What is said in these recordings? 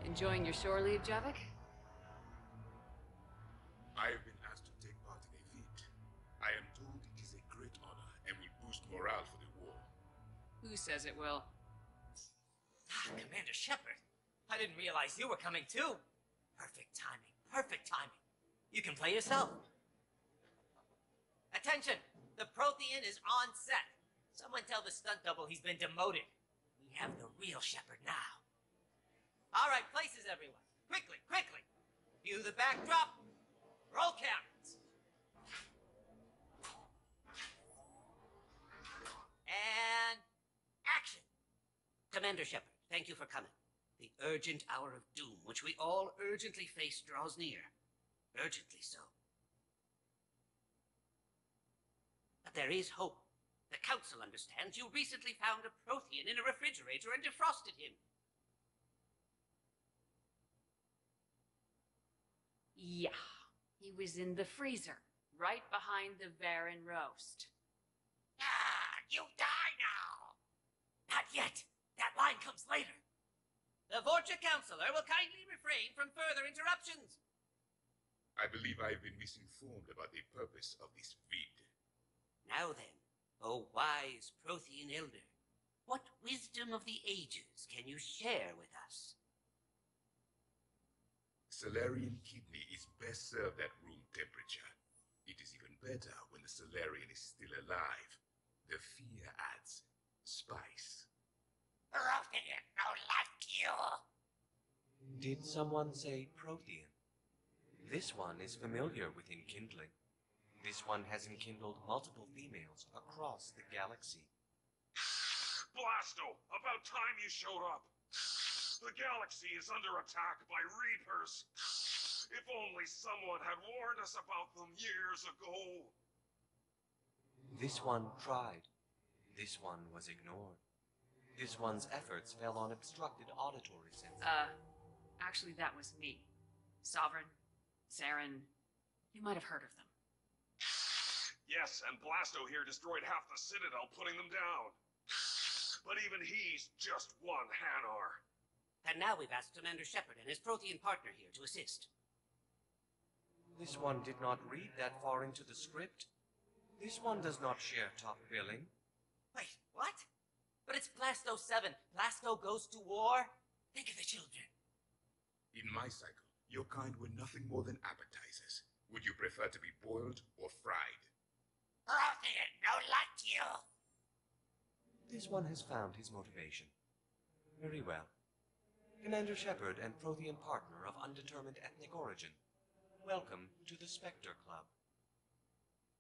Enjoying your shore leave, Javik? I have been asked to take part in a feat. I am told it is a great honor and will boost morale for the war. Who says it will? Commander Shepard, I didn't realize you were coming too. Perfect timing, perfect timing. You can play yourself. Attention, the Prothean is on set. Someone tell the stunt double he's been demoted. We have the real Shepard now. All right, places everyone. Quickly, quickly. View the backdrop. Roll cameras. And action. Commander Shepard, thank you for coming. The urgent hour of doom, which we all urgently face, draws near. Urgently so. But there is hope. The Council understands you recently found a Prothean in a refrigerator and defrosted him. Yeah, he was in the freezer, right behind the Varen roast. You die now! Not yet. That line comes later. The Vorcha Counselor will kindly refrain from further interruptions. I believe I have been misinformed about the purpose of this vid. Now then, O wise Prothean Elder, what wisdom of the ages can you share with us? Salarian kidney is best served at room temperature. It is even better when the Salarian is still alive. The fear adds spice. Prothean, no like you! Did someone say Prothean? This one is familiar with enkindling. This one has enkindled multiple females across the galaxy. Blasto, about time you showed up. The galaxy is under attack by Reapers. If only someone had warned us about them years ago. This one tried. This one was ignored. This one's efforts fell on obstructed auditory senses. Actually that was me. Sovereign, Saren, you might have heard of them. Yes, and Blasto here destroyed half the Citadel, putting them down. But even he's just one Hanar. And now we've asked Commander Shepard and his Prothean partner here to assist. This one did not read that far into the script. This one does not share top billing. Wait, what? But it's Blasto 7. Blasto goes to war? Think of the children. In my cycle, your kind were nothing more than appetizers. Would you prefer to be boiled or fried? Prothean, no like you! This one has found his motivation. Very well. Commander Shepard and Prothean partner of undetermined ethnic origin, welcome to the Spectre Club.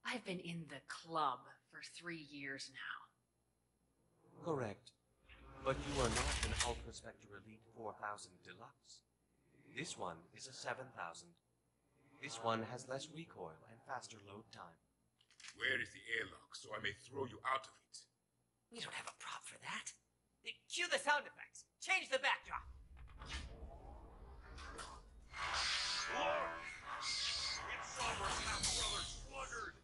I've been in the club for 3 years now. Correct. But you are not an Ultra Spectre Elite 4000 Deluxe. This one is a 7000. This one has less recoil and faster load time. Where is the airlock so I may throw you out of it? We don't have a prop for that. Cue the sound effects. Change the backdrop. Look! It's Summer's half-brother Sluggard!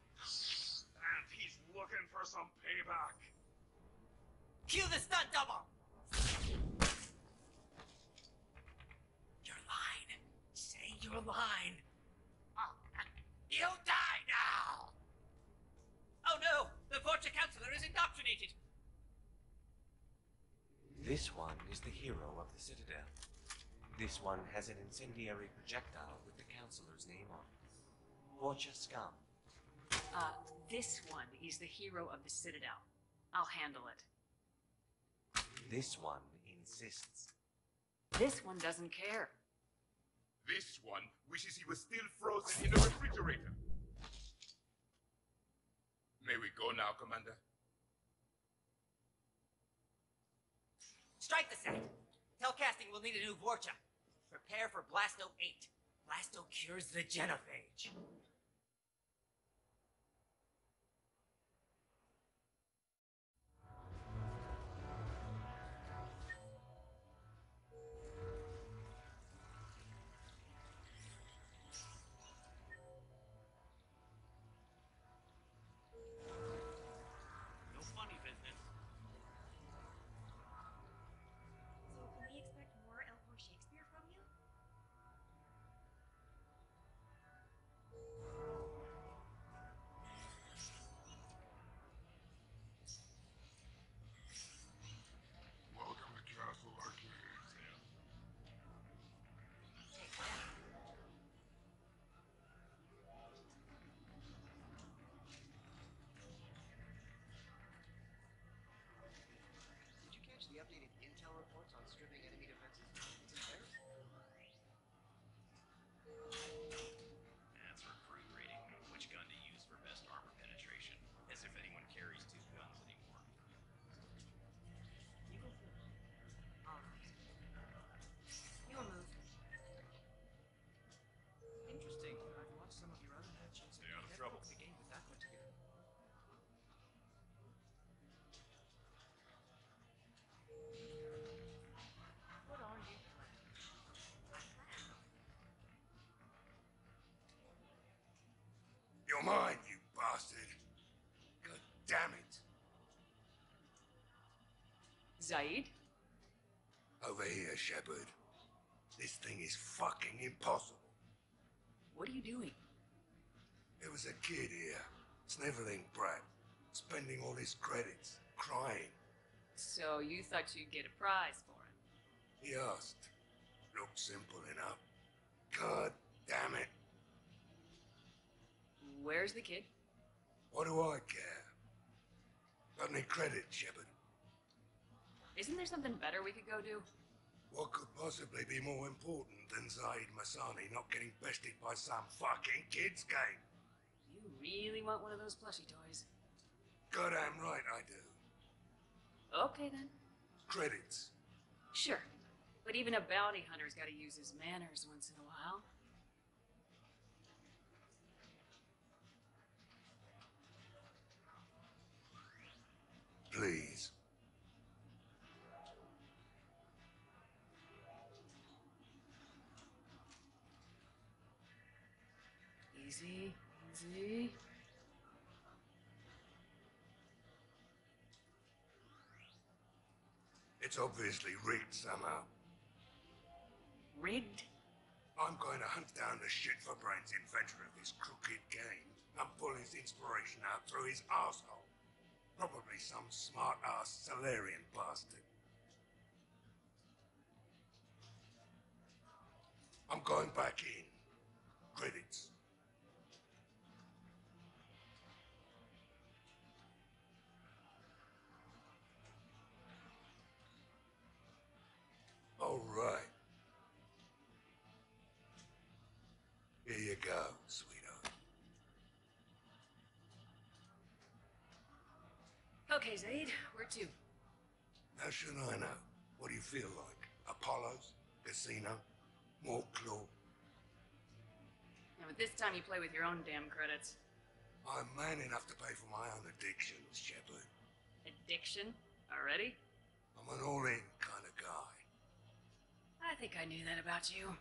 And he's looking for some payback. Cue the stunt double! Your line. Say your line. You die now! Oh no! The Vorcha Counselor is indoctrinated! This one is the hero of the Citadel. This one has an incendiary projectile with the Counselor's name on it. Vorcha scum. This one is the hero of the Citadel. I'll handle it. This one insists. This one doesn't care. This one wishes he was still frozen in a refrigerator. May we go now, Commander? Strike the set. Telcasting will need a new Vorcha. Prepare for Blasto 8. Blasto cures the genophage. No funny business. So can we expect more L4 Shakespeare from you? Come on, you bastard. God damn it. Zaid? Over here, Shepard. This thing is fucking impossible. What are you doing? There was a kid here, sniveling brat, spending all his credits, crying. So you thought you'd get a prize for him? He asked. Looked simple enough. God damn it. Where's the kid? What do I care? Got any credit, Shepard? Isn't there something better we could go do? What could possibly be more important than Zaid Masani not getting bested by some fucking kids game? You really want one of those plushie toys? Goddamn right I do. Okay then. Credits. Sure. But even a bounty hunter's gotta use his manners once in a while. Please. Easy, easy. It's obviously rigged somehow. Rigged? I'm going to hunt down the shit-for-brains inventor of this crooked game and pull his inspiration out through his arsehole. Probably some smart-ass Solarian bastard. I'm going back in. Credits. All right. Here you go, sweetheart. Okay, Zaid, where to? How should I know? What do you feel like? Apollo's? Casino? More claw? Now, at this time you play with your own damn credits. I'm man enough to pay for my own addictions, Shepard. Addiction? Already? I'm an all-in kind of guy. I think I knew that about you.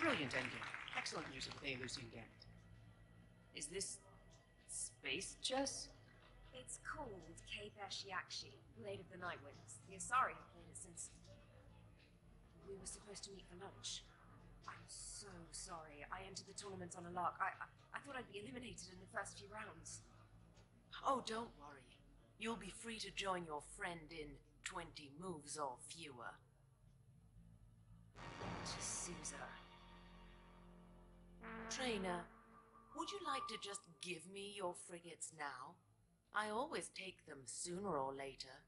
Brilliant ending. Excellent music with Lucien Gambit. Is this space chess? It's called Yakshi, Blade of the Night Winds. The Asari have played it since we were supposed to meet for lunch. I'm so sorry. I entered the tournament on a lark. I thought I'd be eliminated in the first few rounds. Oh, don't worry. You'll be free to join your friend in 20 moves or fewer. Sousa. Trainer, would you like to just give me your frigates now? I always take them sooner or later.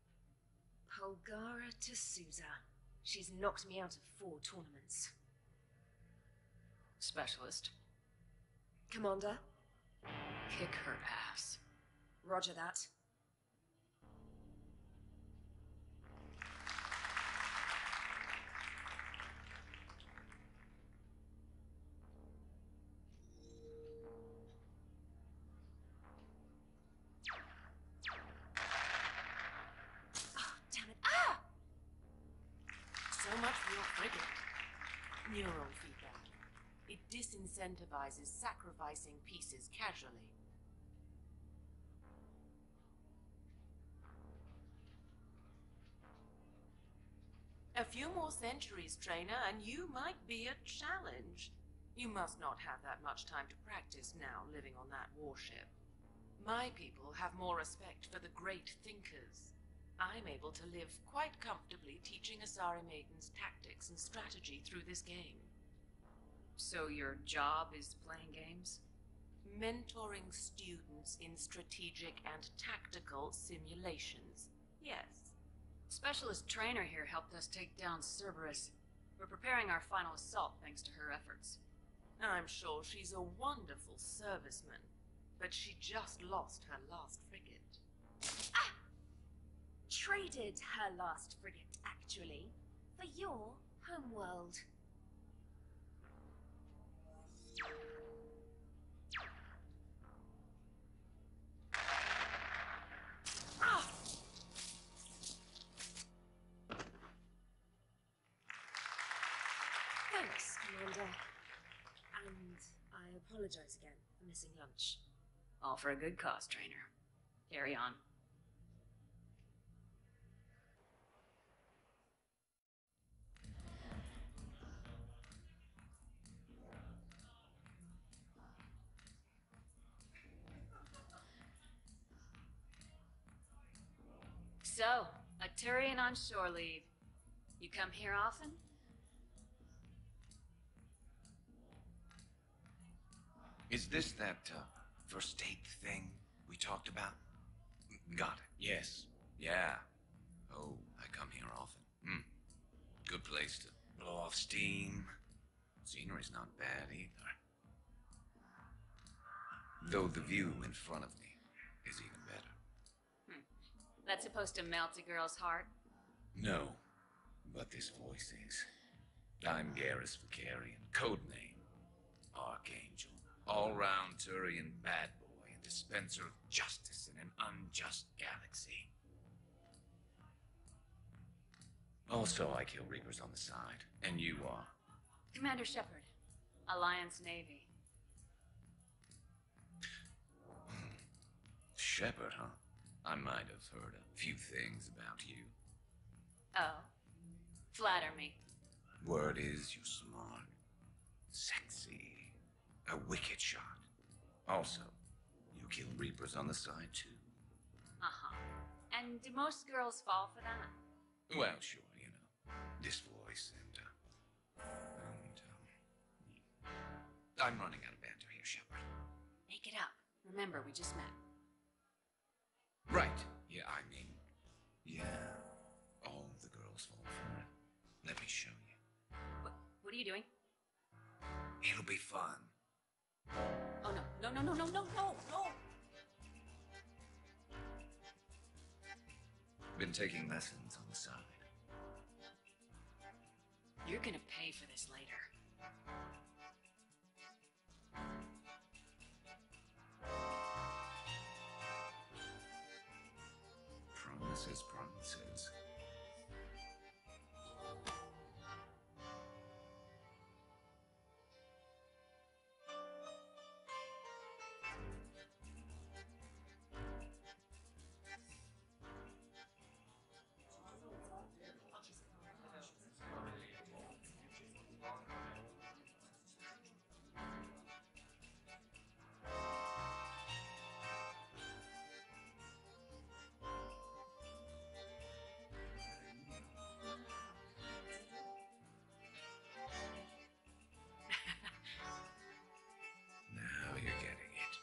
Polgara to Sousa. She's knocked me out of 4 tournaments. Specialist. Commander? Kick her ass. Roger that. Neural feedback. It disincentivizes sacrificing pieces casually. A few more centuries, trainer, and you might be a challenge. You must not have that much time to practice now, living on that warship. My people have more respect for the great thinkers. I'm able to live quite comfortably teaching Asari maidens tactics and strategy through this game. So your job is playing games? mentoring students in strategic and tactical simulations. Yes. Specialist trainer here helped us take down Cerberus. We're preparing our final assault thanks to her efforts. I'm sure she's a wonderful serviceman, but she just lost her last frigate. Ah! Traded her last frigate, actually, for your homeworld. Ah! Thanks, Commander. And I apologize again for missing lunch. All for a good cause, trainer. Carry on. So, a Turian on shore leave. You come here often? Is this that, first date thing we talked about? Got it. Yes. Yeah. Oh, I come here often. Good place to blow off steam. Scenery's not bad either. Though the view in front of me is even better. That's supposed to melt a girl's heart? No, but this voice is. I'm Garrus Vicarian, codename Archangel. All-round Turian bad boy and dispenser of justice in an unjust galaxy. Also, I kill Reapers on the side, and you are? Commander Shepard, Alliance Navy. Shepard, huh? I might have heard a few things about you. Oh. Flatter me. Word is you're smart, sexy, a wicked shot. Also, you kill Reapers on the side, too. Uh-huh. And do most girls fall for that? Well, sure, you know, this voice and I'm running out of banter here, Shepard. Make it up. Remember, we just met. Right. Yeah, I mean, yeah, all the girls fall for it. Let me show you. What are you doing? It'll be fun. Oh, no. No, no, no, no, no, no, no! Been taking lessons on the side. You're gonna pay for this later. Promises, promises. Now you're getting it.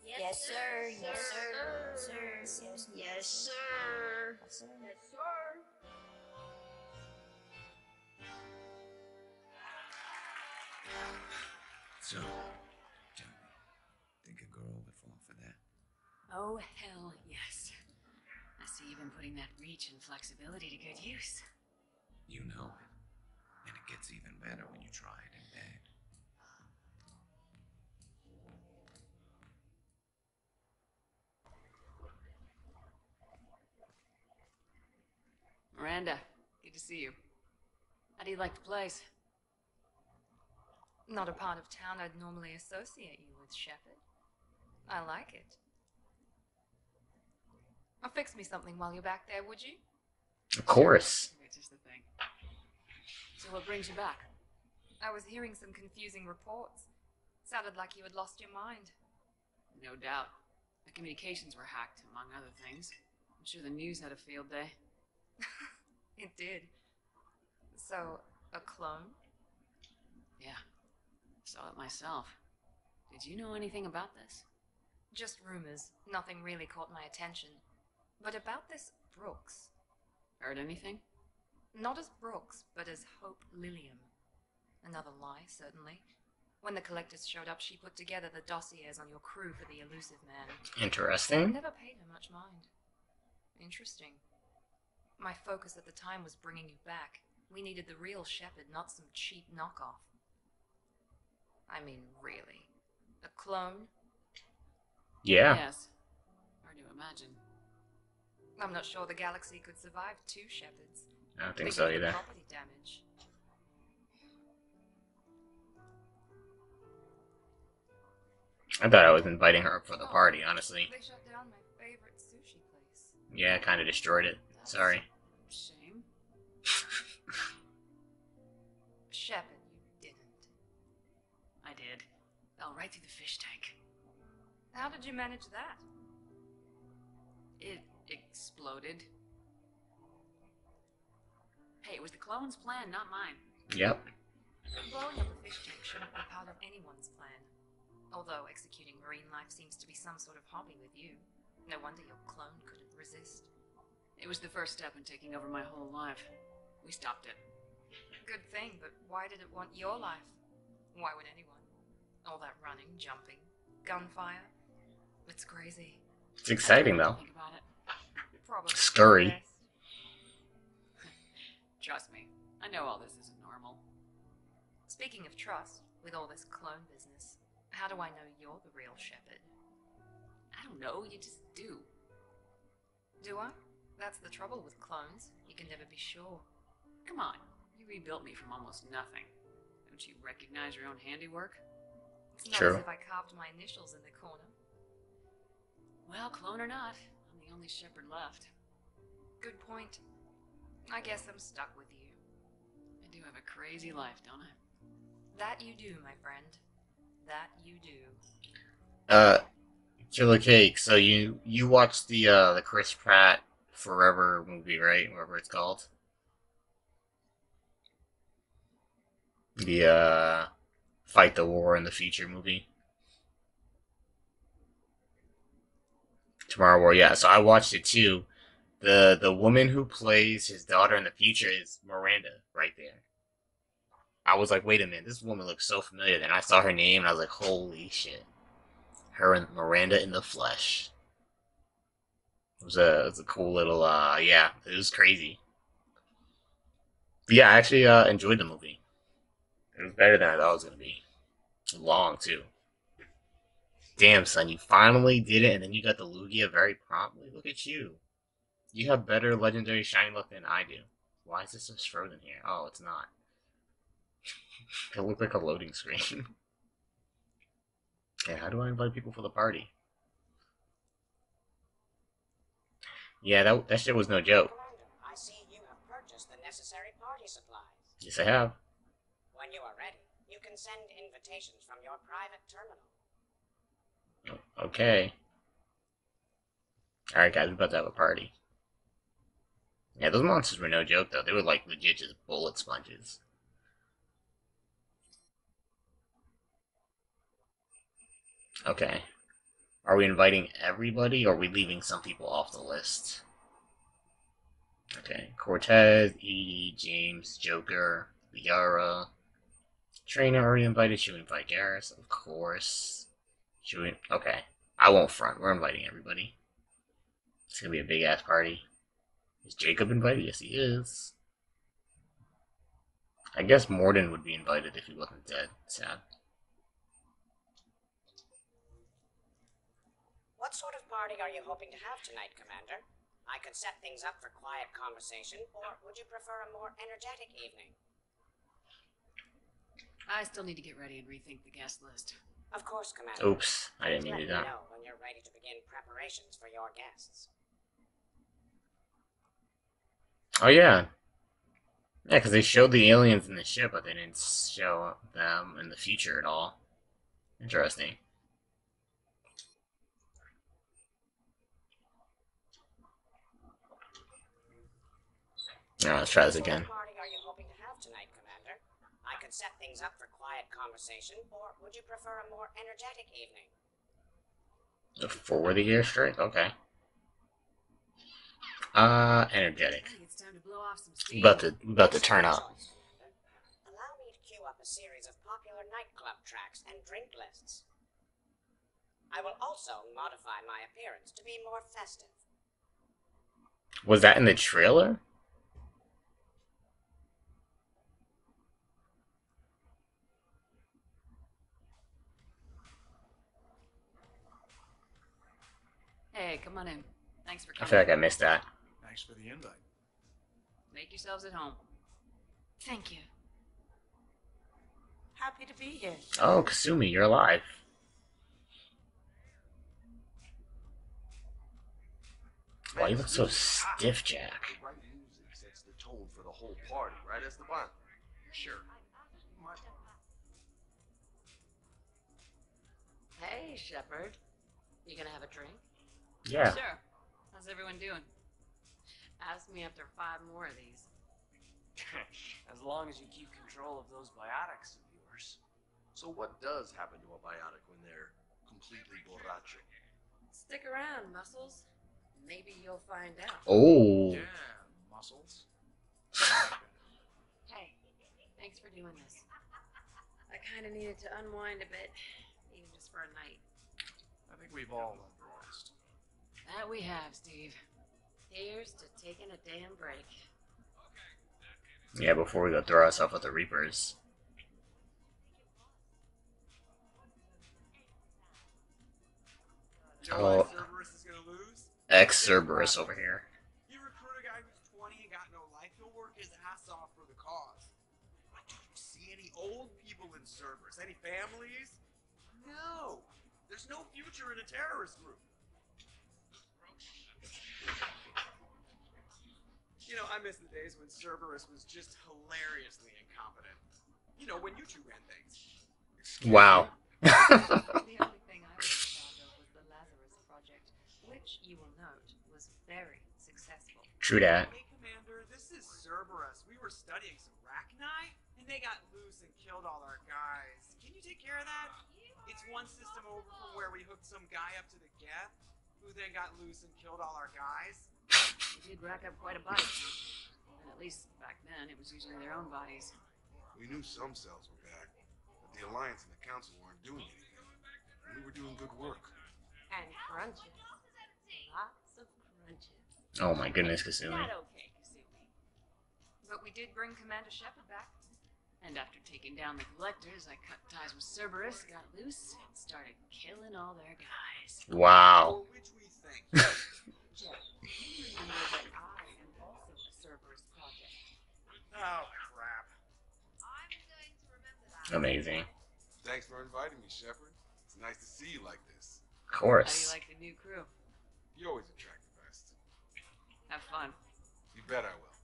Yes, sir. Yes, sir. Sir. Yes, yes, sir. Yes, sir. So, tell me, think a girl would fall for that? Oh, hell yes. I see you've been putting that reach and flexibility to good use. You know it. And it gets even better when you try it in bed. Miranda, good to see you. How do you like the place? Not a part of town I'd normally associate you with, Shepard. I like it. Fix me something while you're back there, would you? Of course. Which is the thing. So what brings you back? I was hearing some confusing reports. Sounded like you had lost your mind. No doubt. The communications were hacked, among other things. I'm sure the news had a field day. It did. So, a clone? Yeah. Saw it myself. Did you know anything about this? Just rumors. Nothing really caught my attention. But about this Brooks. Heard anything? Not as Brooks, but as Hope Lilium. Another lie, certainly. When the collectors showed up, she put together the dossiers on your crew for the elusive man. Interesting. Never paid her much mind. Interesting. My focus at the time was bringing you back. We needed the real Shepherd, not some cheap knockoff. I mean, really. A clone? Yeah. Yes. Hard to imagine. I'm not sure the galaxy could survive 2 Shepherds. I don't think so of the either. property damage. I thought I was inviting her for the party, honestly. They shut down my favorite sushi place. Yeah, kind of destroyed it. Sorry. Shame. Shepherd, you didn't. I did. Fell right through the fish tank. How did you manage that? It exploded. Hey, it was the clone's plan, not mine. Yep. Blowing up a fish tank shouldn't be part of anyone's plan. Although executing marine life seems to be some sort of hobby with you. No wonder your clone couldn't resist. It was the first step in taking over my whole life. We stopped it. Good thing, but why did it want your life? Why would anyone? All that running, jumping, gunfire. It's crazy. It's exciting, though. Think about it. Probably Scurry. the best. Trust me, I know all this isn't normal. Speaking of trust, with all this clone business, how do I know you're the real Shepherd? I don't know, you just do. Do I? That's the trouble with clones. You can never be sure. Come on, you rebuilt me from almost nothing. Don't you recognize your own handiwork? It's not True. as if I carved my initials in the corner. Well, clone or not, I'm the only Shepherd left. Good point. I guess I'm stuck with you. I do have a crazy life, don't I? That you do, my friend. That you do. Killer Cake. So you watched the Chris Pratt Forever movie, right? Whatever it's called. The Fight the War in the Future movie. Tomorrow War, yeah. So I watched it too. The woman who plays his daughter in the future is Miranda right there. I was like, wait a minute, this woman looks so familiar. Then I saw her name and I was like, holy shit. Her and Miranda in the flesh. It was a cool little, yeah, it was crazy. But yeah, I actually enjoyed the movie. It was better than I thought it was going to be. Long, too. Damn, son, you finally did it, and then you got the Lugia very promptly. Look at you. You have better legendary shiny luck than I do. Why is this just frozen here? Oh, it's not. It looked like a loading screen. Okay, how do I invite people for the party? Yeah, that shit was no joke. Commander, I see you have purchased the necessary party supplies. Yes, I have. When you are ready, you can send invitations from your private terminal. Okay. Alright, guys, we're about to have a party. Yeah, those monsters were no joke, though. They were like legit just bullet sponges. Okay. Are we inviting everybody, or are we leaving some people off the list? Okay. Cortez, Edie, James, Joker, Liara. Trainer already invited. Should we invite Garrus? Of course. Should we? Okay. I won't front. We're inviting everybody. It's gonna be a big-ass party. Is Jacob invited? Yes, he is. I guess Morden would be invited if he wasn't dead. Sad. What sort of party are you hoping to have tonight, Commander? I could set things up for quiet conversation, or would you prefer a more energetic evening? I still need to get ready and rethink the guest list. Of course, Commander. Oops, I didn't mean Let to do me that. know when you're ready to begin preparations for your guests. Oh yeah, yeah, because they showed the aliens in the ship, but they didn't show them in the future at all. Interesting. Now let's try this again. What party are you hoping to have tonight, Commander? I could set things up for quiet conversation, or would you prefer a more energetic evening? For the airstrike, okay. Energetic. I think it's time to blow off some steam. About to turn up. Allow me to queue up a series of popular nightclub tracks and drink lists. I will also modify my appearance to be more festive. Was that in the trailer? Hey, come on in. Thanks for I coming. feel like I missed that. Thanks for the invite. Make yourselves at home. Thank you. Happy to be here. Oh, Kasumi, you're alive. Why you look so stiff, Jack? The right music sets the tone for the whole party, right, Esteban? Sure. Hey, Shepard. You gonna have a drink? Yeah. Sure. How's everyone doing? Ask me after 5 more of these. As long as you keep control of those biotics of yours. So what does happen to a biotic when they're completely borracho? Stick around, Muscles. Maybe you'll find out. Oh. Yeah, muscles. Hey, thanks for doing this. I kind of needed to unwind a bit, even just for a night. I think we've all learned the rest. That we have, Steve. Here's to taking a damn break. Yeah, before we go throw ourselves with the Reapers. You know why Oh, Cerberus is gonna lose? ex-Cerberus over here. You recruit a guy who's 20 and got no life, he'll work his ass off for the cause. But do you see any old people in Cerberus? Any families? No. There's no future in a terrorist group. You know, I miss the days when Cerberus was just hilariously incompetent. You know, when you two ran things. Wow. The only thing I was proud of was the Lazarus Project, which, you will note, was very successful. True that. Hey, Commander, this is Cerberus. We were studying some Rachni, and they got loose and killed all our guys. Can you take care of that? It's one system over from where we hooked some guy up to the Geth, who then got loose and killed all our guys. We did rack up quite a body count. And at least back then, it was usually their own bodies. We knew some cells were bad, but the Alliance and the Council weren't doing anything. And we were doing good work. And crunches. Lots of crunches. Oh my goodness, Kasumi. Not okay, Kasumi. But we did bring Commander Shepard back. And after taking down the Collectors, I cut ties with Cerberus, got loose, and started killing all their guys. Wow. For which we think. Jeff, you remember that I am also a Cerberus project. Oh, crap. I'm going to remember that. Amazing. Thanks for inviting me, Shepard. It's nice to see you like this. Of How do you course. like the new crew? You always attract the best. Have fun. You bet I will.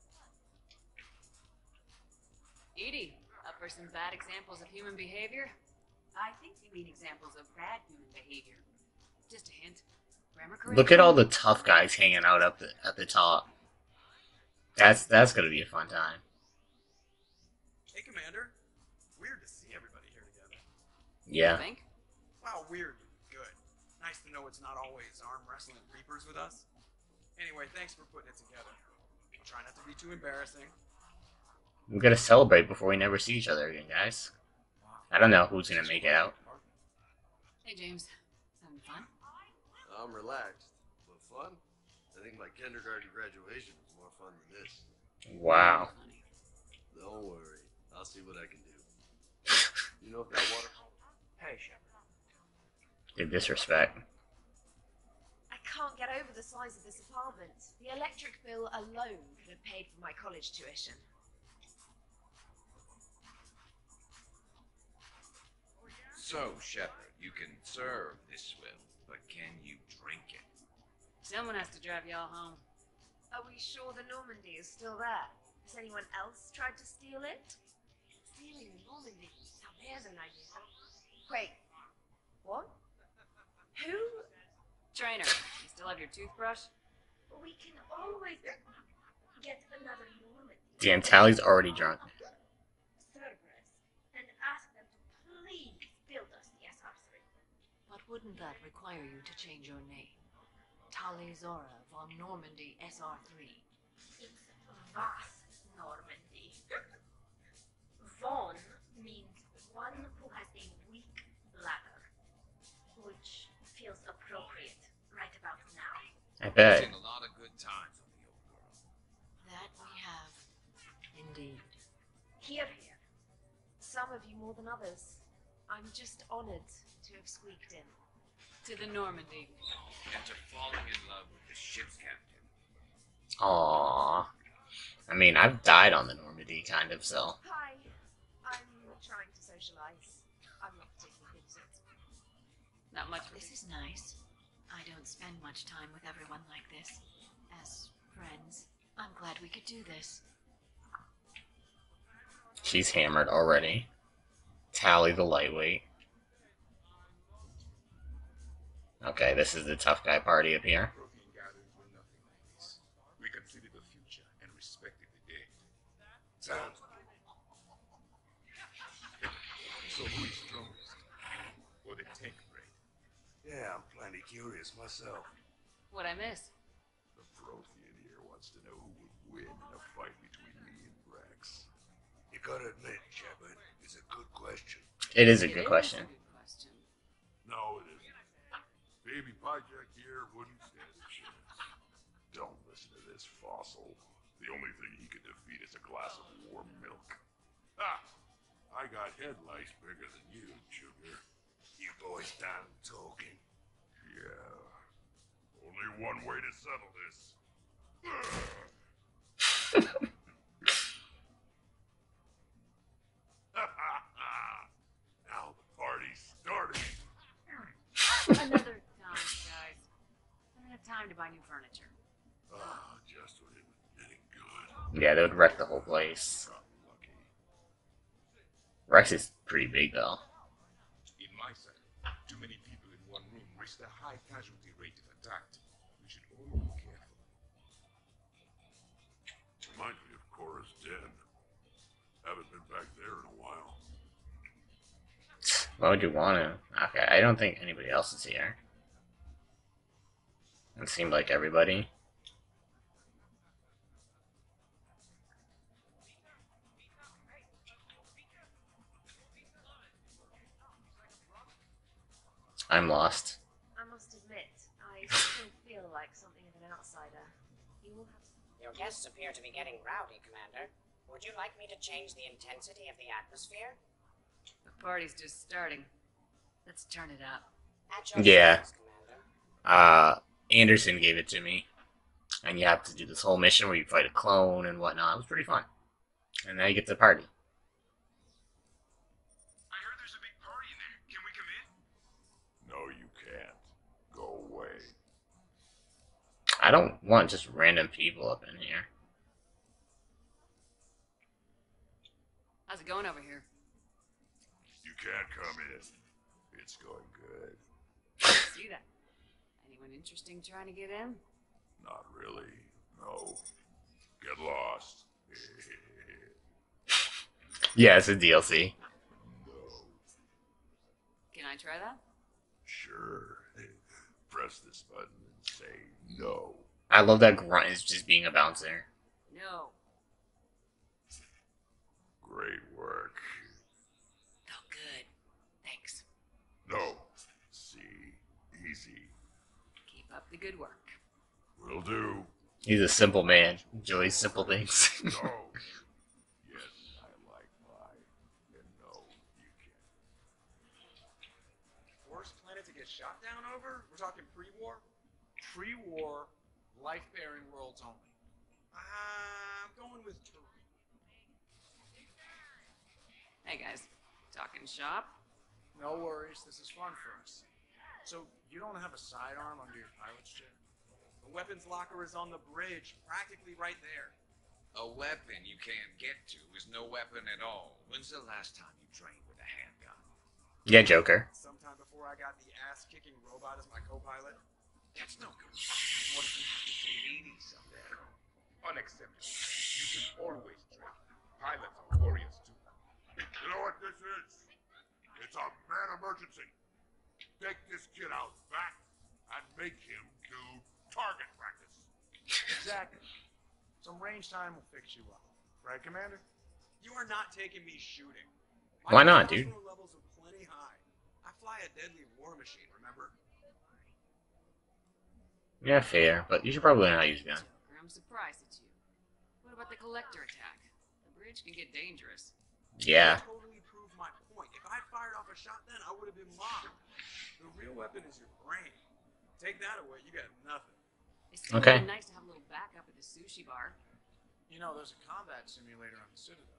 Edie, up for some bad examples of human behavior? I think you mean examples of bad human behavior. Just a hint. Grammar correction. Look at all the tough guys hanging out up at the top. That's gonna be a fun time. Hey, Commander. Weird to see everybody here together. Yeah. Think? Wow, weird. Good. Nice to know it's not always arm wrestling Reapers with us. Anyway, thanks for putting it together. I'll try not to be too embarrassing. We gotta celebrate before we never see each other again, guys. I don't know who's gonna make it out. Hey, James. Having fun? I'm relaxed, but fun? I think my kindergarten graduation was more fun than this. Wow. Funny. Don't worry, I'll see what I can do. You know if that waterfall? Hey, Shepard. The disrespect. I can't get over the size of this apartment. The electric bill alone could have paid for my college tuition. So, Shepard, you can serve this swill, but can you drink it? Someone has to drive y'all home. Are we sure the Normandy is still there? Has anyone else tried to steal it? Stealing the Normandy. Now there's an idea. Wait. What? Who? Trainer, you still have your toothbrush? We can always get another Normandy. Damn, Tally's already drunk. Cerberus, and ask them to please build us the SR3. But wouldn't that require you to change your name? Tali Zora von Normandy SR3. It's Vas Normandy. Von means one who has a weak bladder, which feels appropriate right about now. I bet. Seen a lot of good times with the old girl. That we have. Indeed. Here. Some of you more than others. I'm just honored to have squeaked in. To the Normandy. And to falling in love with the ship's captain. Aww. I mean, I've died on the Normandy, kind of, so. Hi. I'm trying to socialize. I'm not particularly good at it. Not much. This is nice. I don't spend much time with everyone like this. As friends, I'm glad we could do this. She's hammered already. Tally the lightweight. Okay, this is the tough guy party up here. Protein gatherings were nothing like this. We considered the future and respected the dead. Sounds So who is strongest? Or the tank brain? Yeah, I'm plenty curious myself. What'd I miss? The Prothean here wants to know who would win in a fight between me and Rex. You gotta admit, Shepard, it's a good question. It is a good question. No, it isn't. Baby Pajak here wouldn't stand a chance. Don't listen to this fossil. The only thing he could defeat is a glass of warm milk. Ha! I got head lice bigger than you, Sugar. You boys done talking? Yeah. Only one way to settle this. Now the party's started. Another time, guys. I don't have time to buy new furniture. Ah, just when it was getting good. Yeah, they would wreck the whole place. Rex is pretty big, though. In my sight, too many people in one room risk a high casualty rate if attacked. We should all be careful. Reminds me of Cora's den. Haven't been back there in a while. Why would you want to? Okay, I don't think anybody else is here. It seemed like everybody. I'm lost. I must admit, I still feel like something of an outsider. You will have... Your guests appear to be getting rowdy, Commander. Would you like me to change the intensity of the atmosphere? The party's just starting. Let's turn it up. At your Yeah. service, Commander. Anderson gave it to me. And you have to do this whole mission where you fight a clone and whatnot. It was pretty fun. And now you get to party. I heard there's a big party in there. Can we come in? No, you can't. Go away. I don't want just random people up in here. How's it going over here? You can't come in. It's going good. See that? Anyone interesting trying to get in? Not really. No. Get lost. Yeah, it's a DLC. No. Can I try that? Sure. Press this button and say no. I love that Grunt is just being a bouncer. No. Great work. Oh, good. Thanks. No. See. Easy. Keep up the good work. Will do. He's a simple man. Enjoys simple things. No. Yes, I like pie. And no, you can't. Worst planet to get shot down over? We're talking pre-war? Pre-war, life-bearing worlds only. I'm going with Turi. Hey, guys. Talking shop? No worries, this is fun for us. So, you don't have a sidearm under your pilot's chair? The weapons locker is on the bridge, practically right there. A weapon you can't get to is no weapon at all. When's the last time you trained with a handgun? Yeah, Joker. Sometime before I got the ass-kicking robot as my co-pilot. That's no good. What if you have to say 80 someday? Unacceptable. You should always train. Pilots are warriors too. You know what this is? It's a man emergency. Take this kid out back and make him do target practice. Exactly. Some range time will fix you up. Right, Commander? You are not taking me shooting. Why not, dude? My levels are plenty high. I fly a deadly war machine, remember? Yeah, fair, but you should probably learn how to use a gun. I'm surprised at you. What about the collector attack? The bridge can get dangerous. Yeah. That totally proved my point. If I'd fired off a shot then, I would have been mobbed. The real weapon is your brain. Take that away, you got nothing. It's still Okay. nice to have a little backup at the sushi bar. You know, there's a combat simulator on the Citadel.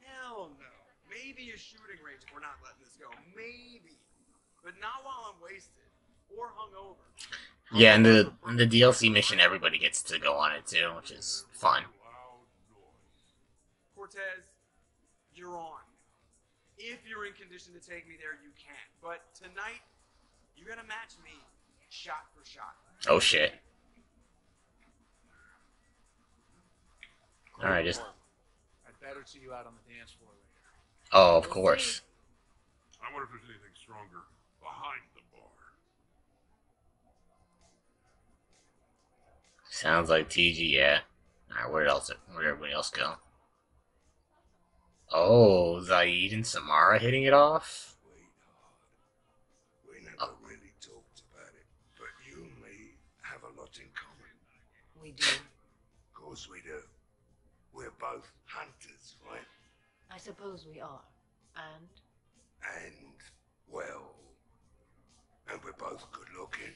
Hell no. Maybe a shooting range if we're not letting this go. Maybe. But not while I'm wasted. Or hungover. Yeah, and the DLC mission, everybody gets to go on it too, which is fun. Cortez, you're on. If you're in condition to take me there, you can. But tonight, you're gonna match me shot for shot. Oh shit. Alright, just... I'd better see you out on the dance floor later. Oh, of course. I wonder if there's anything stronger behind the bar. Sounds like TG, yeah. Alright, where'd everybody else go? Oh, Zaid and Samara hitting it off? We never really talked about it, but you and me have a lot in common. We do. Of course we do. We're both hunters, right? I suppose we are. And? And, well, and we're both good looking.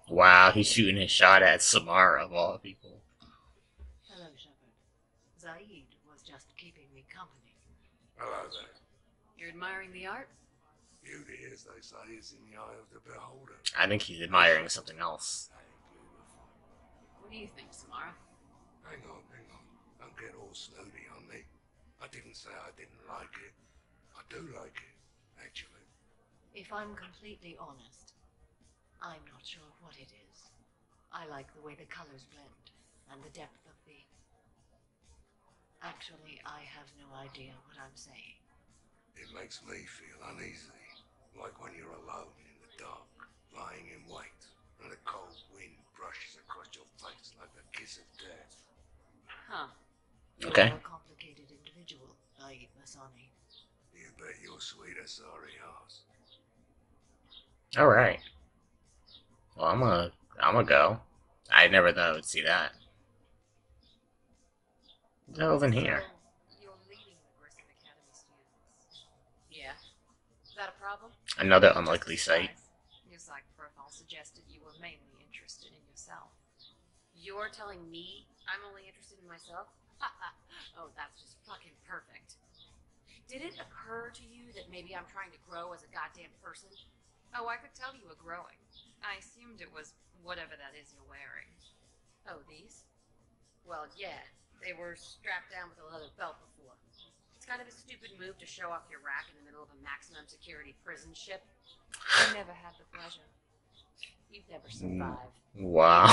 Wow, he's shooting his shot at Samara of all people. Hello, Shepard. Zaid was just keeping me company. Hello there. You're admiring the art? Beauty, as they say, is in the eye of the beholder. I think he's admiring something else. What do you think, Samara? Hang on. Don't get all snooty on me. I didn't say I didn't like it. I do like it, actually. If I'm completely honest, I'm not sure what it is. I like the way the colors blend, and the depth of the... Actually, I have no idea what I'm saying. It makes me feel uneasy, like when you're alone in the dark, lying in wait, and a cold wind brushes across your face like a kiss of death. Huh. Okay. You're a complicated individual, Zaid Masani. You bet your sweeter sorry ass. Alright. Well, I'm gonna go. I never thought I would see that. What the hell's in here? You're leading the Grissom Academy students. Yeah. Is that a problem? Another unlikely sight. His psych profile suggested you were mainly interested in yourself. You're telling me I'm only interested in myself? Oh, that's just fucking perfect. Did it occur to you that maybe I'm trying to grow as a goddamn person? Oh, I could tell you were growing. I assumed it was whatever that is you're wearing. Oh, these? Well, yeah. They were strapped down with a leather belt before. It's kind of a stupid move to show off your rack in the middle of a maximum security prison ship. I never had the pleasure. You'd never survive. Wow.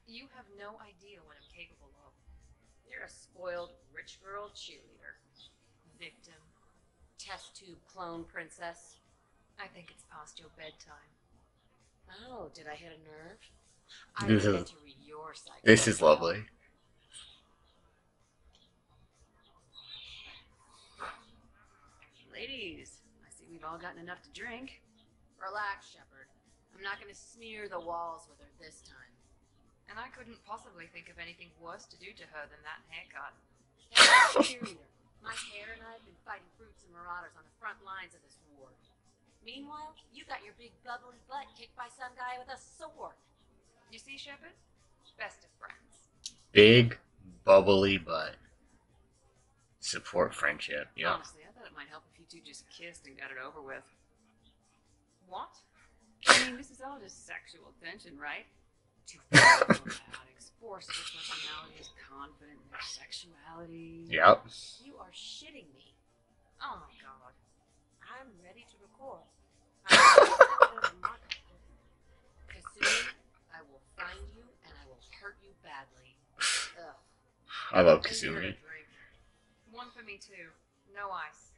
You have no idea what I'm capable of. You're a spoiled, rich girl cheerleader. Victim. Test tube clone princess. I think it's past your bedtime. Oh, did I hit a nerve? I This get is- to read your psyche. This is lovely. Ladies, I see we've all gotten enough to drink. Relax, Shepard. I'm not going to smear the walls with her this time. And I couldn't possibly think of anything worse to do to her than that haircut. Cheerleader. My hair and I have been fighting brutes and marauders on the front lines of this war. Meanwhile, you got your big bubbly butt kicked by some guy with a sword. You see, Shepard? Best of friends. Big, bubbly butt. Support friendship, yeah. Honestly, I thought it might help if you two just kissed and got it over with. What? mean, this is all just sexual tension, right? Two biotics, forceful personalities, confident in their sexuality. Yep. You are shitting me. Oh my god. I'm ready to record. Kasumi, I will find you and I will hurt you badly. Ugh. I love Maybe you're Kasumi. a drink. One for me too. No ice.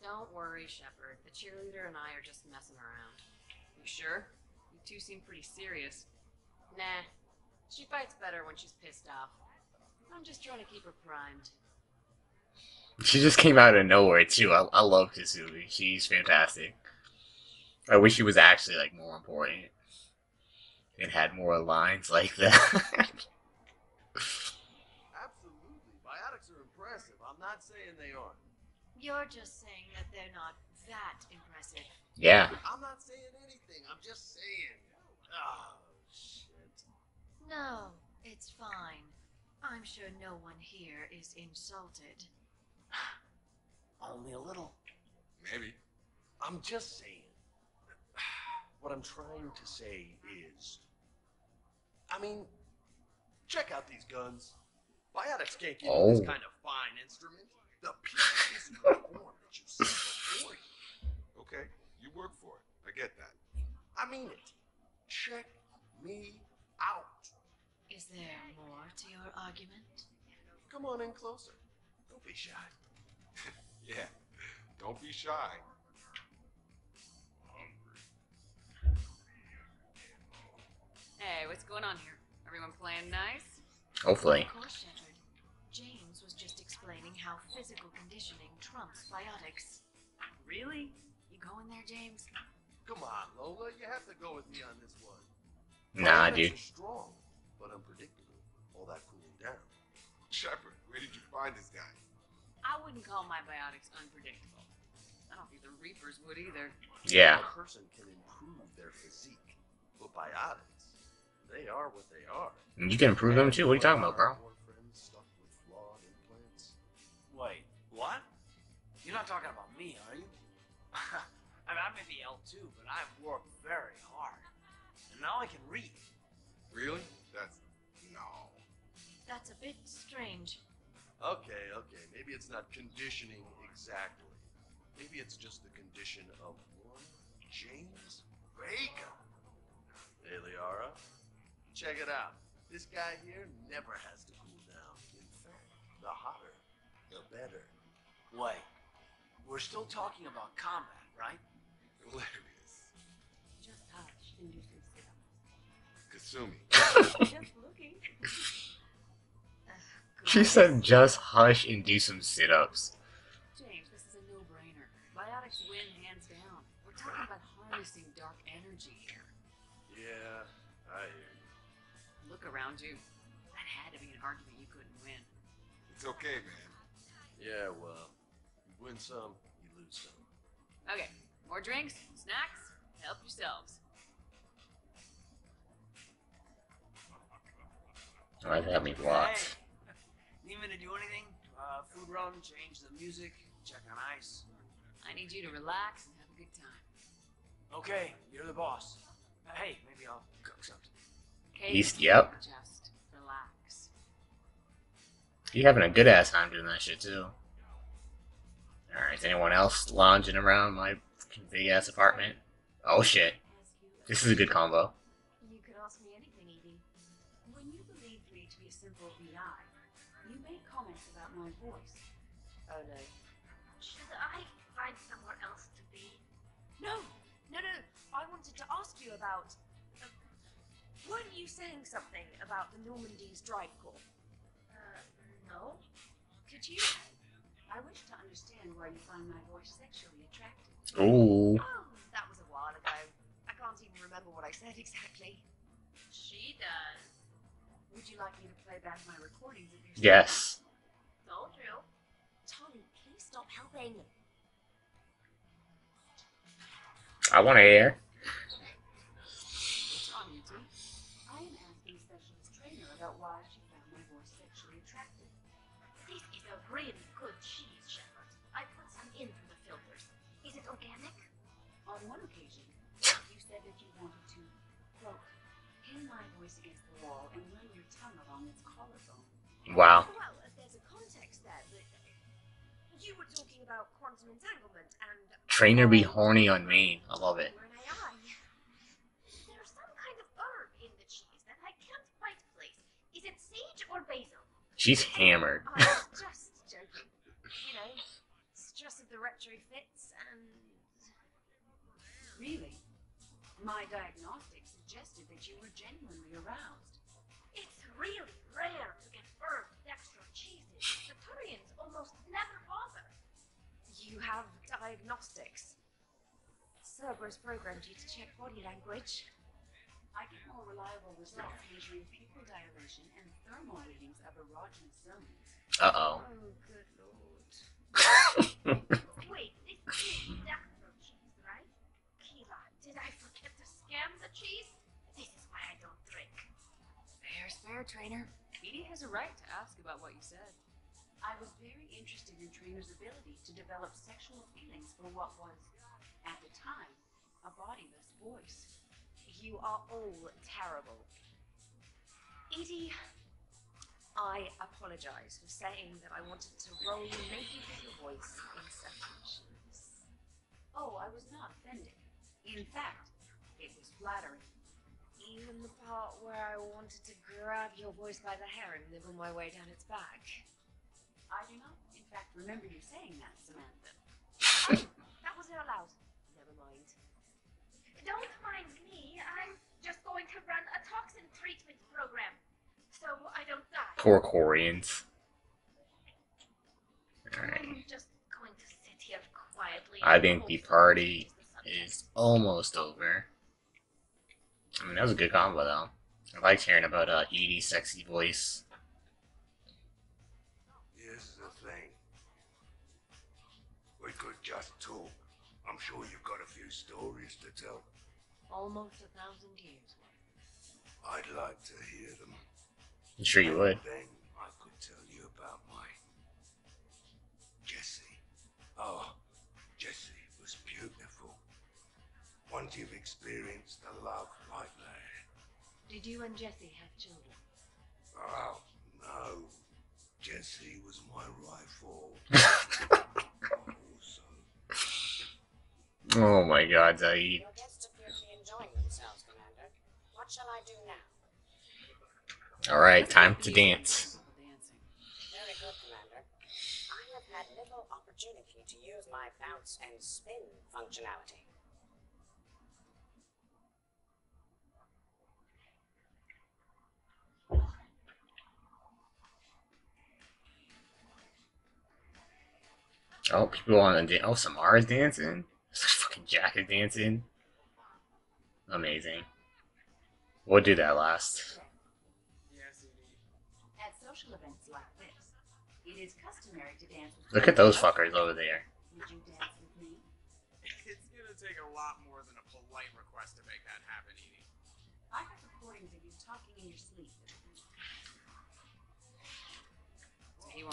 Don't worry, Shepard. The cheerleader and I are just messing around. You sure? You two seem pretty serious. Nah. She fights better when she's pissed off. I'm just trying to keep her primed. She just came out of nowhere too. I love Kasumi. She's fantastic. I wish she was actually like more important and had more lines like that. Absolutely. Biotics are impressive. I'm not saying they aren't. You're just saying that they're not that impressive. Yeah. I'm not saying anything. I'm just saying. Oh, shit. No, it's fine. I'm sure no one here is insulted. Only a little. Maybe. I'm just saying. What I'm trying to say is, I mean, check out these guns. Biotics can't give you this kind of fine instrument. The piece isn't the form that you see before you. Okay, you work for it. I get that. I mean it. Check me out. Is there more to your argument? Come on in closer. Don't be shy. Yeah, don't be shy. Hey, what's going on here? Everyone playing nice? Hopefully. Of course, Shepard. James was just explaining how physical conditioning trumps biotics. Really? You going there, James? Come on, Lola. You have to go with me on this one. Nah, Biotics dude. are strong, but unpredictable. All that cooling down. Shepard, where did you find this guy? I wouldn't call my biotics unpredictable. I don't think the Reapers would either. Yeah. A person can improve their physique, but biotics, they are what they are. You can improve them too. What are you talking about, bro? Stuck with flawed implants. Wait, what? You're not talking about me, are you? I mean, I may be L2, but I've worked very hard. And now I can read. Really? That's... no. That's a bit strange. Okay. Maybe it's not conditioning exactly. Maybe it's just the condition of one James Baker. Hey, Liara. Check it out. This guy here never has to cool down. In fact, the hotter, the better. Wait, we're still talking about combat, right? Hilarious. Just hush and do some sit-ups. Kasumi. Just looking. She said just hush and do some sit-ups. James, this is a no-brainer. Biotics win hands down. We're talking about harnessing dark energy here. Yeah, I hear you. Look around you. That had to be an argument you couldn't win. It's okay, man. Yeah, well, you win some, you lose some. Okay, more drinks, snacks, help yourselves. Why they have me blocked? Need me to do anything? Food run, change the music, check on ice. I need you to relax and have a good time. Okay, you're the boss. Hey, maybe I'll cook something. Yep. Just relax. You having a good ass time doing that shit too. Alright, is anyone else lounging around my big ass apartment? Oh shit. This is a good combo. You could ask me anything, Edie. When you believed me to be a simple VI, you made comments about my voice. Oh no. Should I find somewhere else to be? No. I wanted to ask you about... weren't you saying something about the Normandy's Drive Corps? No. Could you... I wish to understand why you find my voice sexually attractive. Ooh. Oh, that was a while ago. I can't even remember what I said exactly. She does. Would you like me to play back my recordings of your Yes. Told you. Tommy, please stop helping. I want to hear. What's wrong, you two? I am asking Specialist Trainer about why she found my voice sexually attractive. This is a really good cheese, Shepard. I put some in through the filters. Is it organic? On one occasion, said that you wanted to, quote, pin my voice against the wall and run your tongue along its collarbone. Wow. Well, there's a context there, but you were talking about quantum entanglement and... Trainer be horny on main. I love it. We're an AI. There's some kind of herb in the cheese that I can't quite place. Is it sage or basil? She's hammered. I was just joking. You know, stress of the retrofits and... Really? My diagnostics suggested that you were genuinely aroused. It's really rare to get burned extra cheeses. The Turians almost never bother. You have diagnostics. Cerberus programmed you to check body language. I get more reliable results measuring pupil dilation and thermal readings of erogenous zones. Uh-oh. Oh, good lord. Wait, this is Dacro cheese, right? Kila, did I forget to scan the cheese? This is why I don't drink. Fair's fair, Trainer. Edie has a right to ask about what you said. I was very interested in Trainer's ability to develop sexual feelings for what was, at the time, a bodiless voice. You are all terrible. Edie, I apologize for saying that I wanted to roll naked with your voice in sentences. Oh, I was not offended. In fact, it was flattering. Even the part where I wanted to grab your voice by the hair and nibble my way down its back. I do not, in fact, remember you saying that, Samantha. That wasn't allowed. Never mind. Don't mind me. I'm just going to run a toxin treatment program, so I don't die. Poor Koreans. Alright. I'm just going to sit here quietly. I think the party is almost over. I mean, that was a good combo, though. I liked hearing about Edie's sexy voice. Here's the thing. We could just talk. I'm sure you've got a few stories to tell. Almost 1,000 years. I'd like to hear them. I'm sure you would. Then I could tell you about my Jessie. Oh, Jessie was beautiful. Once you've experienced the love like that. Did you and Jessie have children? Oh, no. Jessie was my rifle. Oh my god, Zaid. Your guests appear to be enjoying themselves, Commander. What shall I do now? Alright, time to dance. Very good, Commander. I have had little opportunity to use my bounce and spin functionality. Oh, people on the oh, Samara's dancing. Fucking Jack is dancing. Amazing. We'll do that last. At social events like this, it is customary to dance with... Look at those fuckers over there. Would you dance with me? It's gonna take a lot more than a polite request to make that happen, Edie. I have recordings of you talking in your sleep.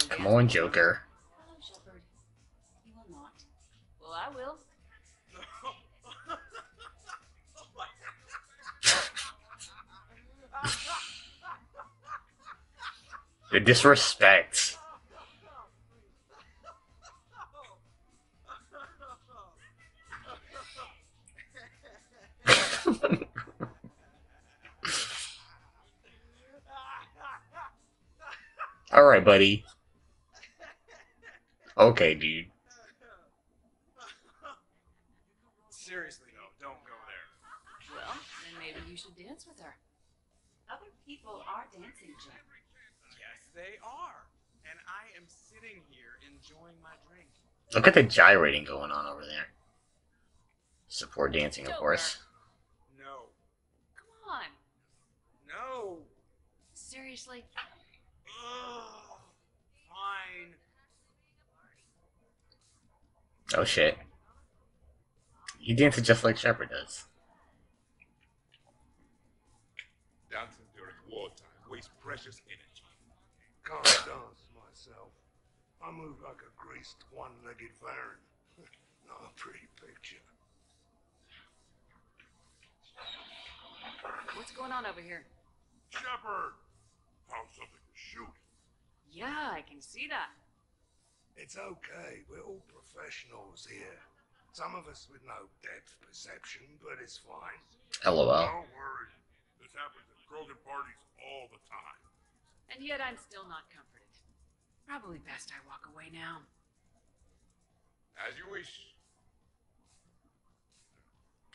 Come on, Joker. Hello, Shepard. You will not. Well, I will. The disrespect. Alright, buddy. Okay, dude. Seriously, though, don't go there. Well, then maybe you should dance with her. Other people are dancing, Jack. Yes, they are. And I am sitting here enjoying my drink. Look at the gyrating going on over there. Support dancing, of course. No. Come on. No. Seriously? Ugh. Fine. Oh shit. He dances just like Shepard does. Dancing during wartime wastes precious energy. Can't dance myself. I move like a greased one-legged Baron. Not a pretty picture. What's going on over here? Shepard! Found something to shoot. Yeah, I can see that. It's okay. We're all professionals here. Some of us with no depth perception, but it's fine. LOL. Don't worry. This happens at Krogan parties all the time. And yet I'm still not comforted. Probably best I walk away now. As you wish.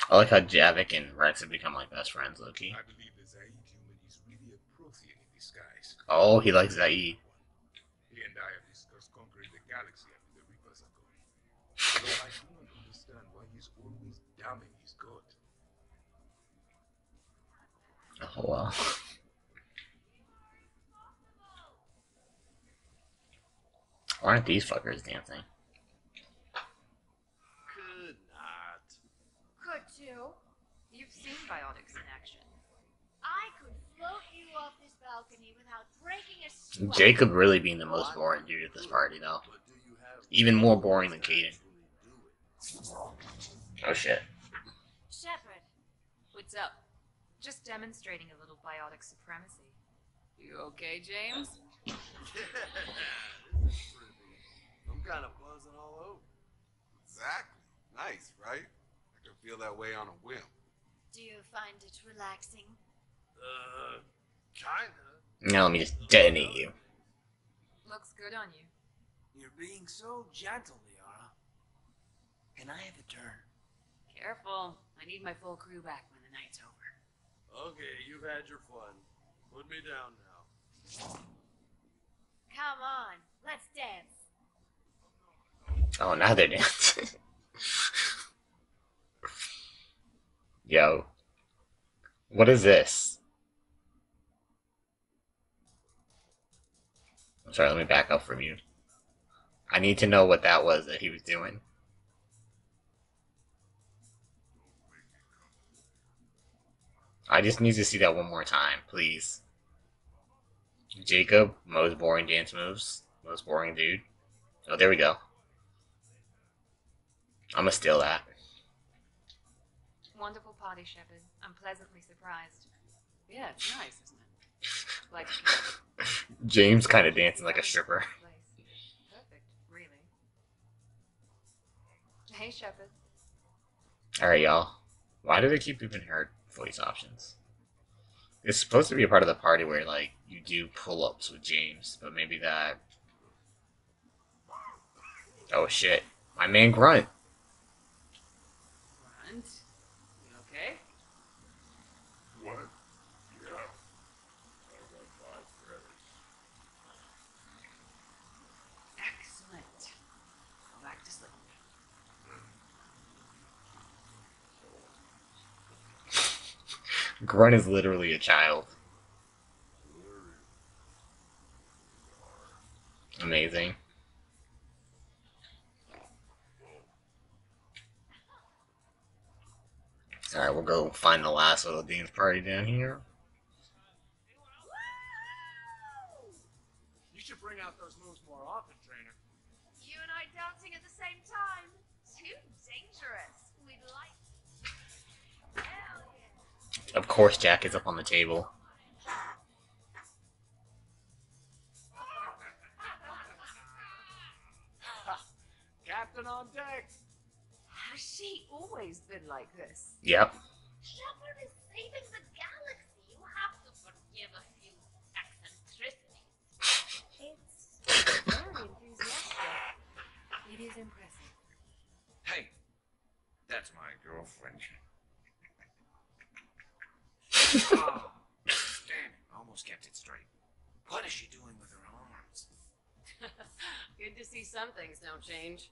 I like how Javik and Rex have become like best friends, Loki. I believe the Zaid human is really a Prothean in disguise. Oh, he likes Zaid. He and I have discussed conquering the galaxy after the Reapers are gone. Though I do not understand why he's always damning his god. Oh, well. Why aren't these fuckers dancing? Could not. Could too. You've seen biotics in action. I could float you off this balcony without breaking a sweat. Jacob really being the most boring dude at this party, though. Even more boring than Caden. Oh shit. Shepard. What's up? Just demonstrating a little biotic supremacy. You okay, James? I'm kind of buzzing all over. Exactly. Nice, right? I can feel that way on a whim. Do you find it relaxing? Kinda. Now let me just detonate you. Looks good on you. You're being so gentle, Liara. Can I have a turn? Careful. I need my full crew back when the night's over. Okay, you've had your fun. Put me down now. Come on, let's dance. Oh, now they're dancing. Yo. What is this? I'm sorry, let me back up from you. I need to know what that was that he was doing. I just need to see that one more time, please. Jacob, most boring dance moves. Most boring dude. Oh, there we go. I'm gonna steal that. Wonderful party, Shepard. I'm pleasantly surprised. Yeah, it's nice, isn't it? Like James kind of dancing like a stripper. Perfect, really. Hey, Shepard. Alright, y'all. Why do they keep giving her voice options? It's supposed to be a part of the party where, like, you do pull-ups with James, but maybe that... Oh, shit. My man Grunt. Grunt? You okay? What? Yeah. I've got 5 credits. Excellent. Go back to sleep. Grunt is literally a child. Amazing. Alright, we'll go find the last little dance party down here. You should bring out those moves more often, trainer. You and I dancing at the same time? Too dangerous. We'd like... Hell yeah. Of course, Jack is up on the table. Captain on deck. Has she always been like this? Yep. Shepard is saving the galaxy. You have to forgive a few eccentricities. It's very enthusiastic. It is impressive. Hey, that's my girlfriend. Oh, damn it. Almost kept it straight. What is she doing with her arms? Good to see some things don't change.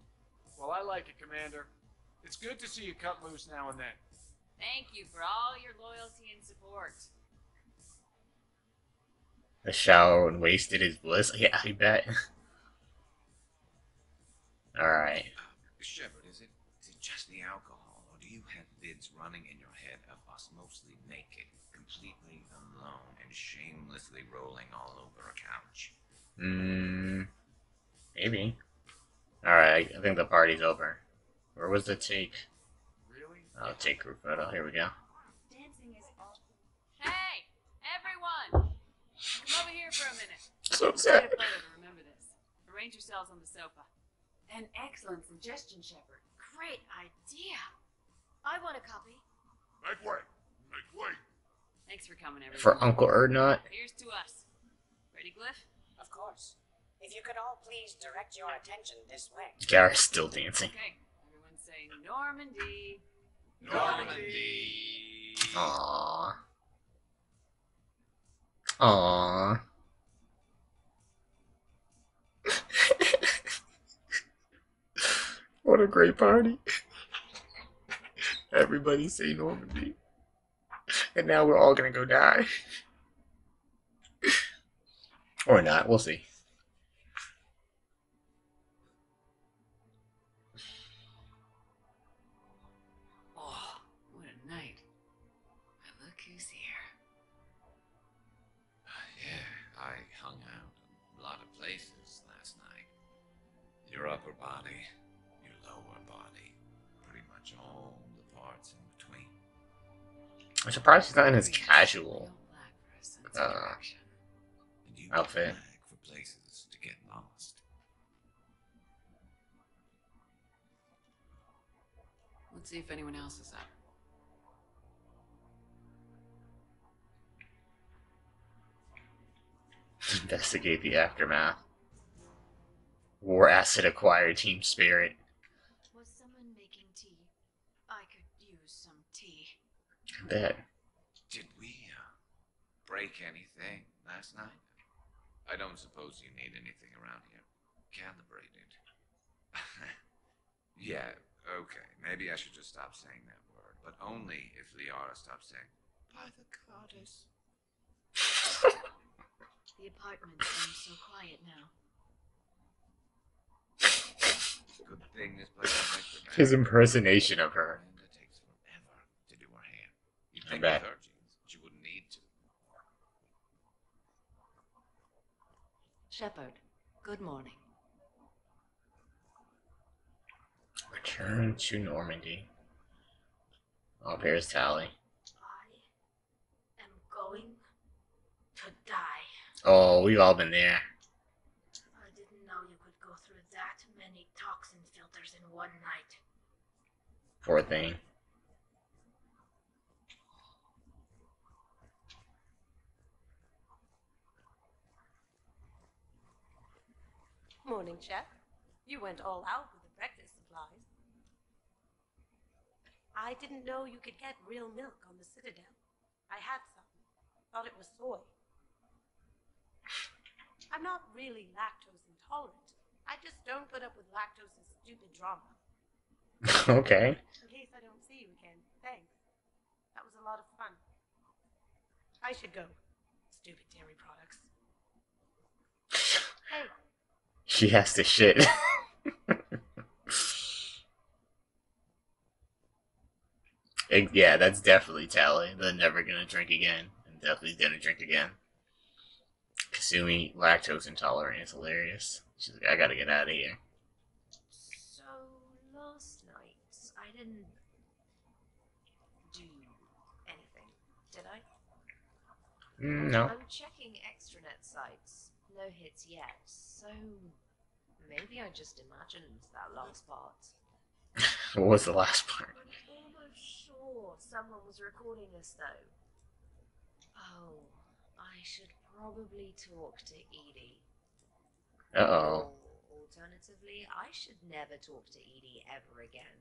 Well, I like it, Commander. It's good to see you cut loose now and then. Thank you for all your loyalty and support. The shower and wasted his bliss. Yeah, I bet. Alright. Shepard, is it just the alcohol, or do you have vids running in your head of us mostly naked, completely alone, and shamelessly rolling all over a couch? Maybe. Alright, I think the party's over. Where was the take? Really? Oh, take group photo. Here we go. Dancing is awful. Hey, so Take sad. a photo to remember this. Arrange yourselves on the sofa. An excellent suggestion, Shepard. Great idea. I want a copy. Make way. Make way. Thanks for coming, everyone. For Uncle Erdnot. Here's to us. Ready, Glyph? Of course. If you could all please direct your attention this way. Garrett's still dancing. Okay, everyone say Normandy. Normandy. Aww. Aww. What a great party. Everybody say Normandy. And now we're all gonna go die. Or not, we'll see. Oh, what a night. And look who's here. Yeah, I hung out a lot of places last night. Your upper body, your lower body, pretty much all the parts in between. I'm surprised he's not in his casual And you outfit. flag for places to get lost. Let's see if anyone else is up. Investigate the aftermath. War acid acquired team spirit. Was someone making tea? I could use some tea. I bet. Did we break anything last night? I don't suppose you need anything around here calibrated. Yeah, okay. Maybe I should just stop saying that word, but only if Liara stops saying, by the goddess. The apartment seems so quiet now. Good thing this place is next to His impersonation of her. It takes forever to do her hair. You'd I think bet. with her genes, she wouldn't need to. Shepard, good morning. Return to Normandy. Oh, here's Tally. I am going to die. Oh, we've all been there. I didn't know you could go through that many toxin filters in one night. Poor thing. Morning, Chef. You went all out with the breakfast supplies. I didn't know you could get real milk on the Citadel. I had some. Thought it was soy. I'm not really lactose intolerant. I just don't put up with lactose's stupid drama. Okay. In case I don't see you again, thanks. That was a lot of fun. I should go. Stupid dairy products. Hey, She has to shit. Yeah, that's definitely Tally. They're never gonna drink again. And definitely gonna drink again. Kasumi, lactose intolerant, is hilarious. She's like, I gotta get out of here. So, last night, I didn't do anything, did I? No. I'm checking extranet sites. No hits yet, so maybe I just imagined that last part. What was the last part? I'm almost sure someone was recording us, though. Oh, I should probably talk to Edie. Uh-oh. Or alternatively, I should never talk to Edie ever again.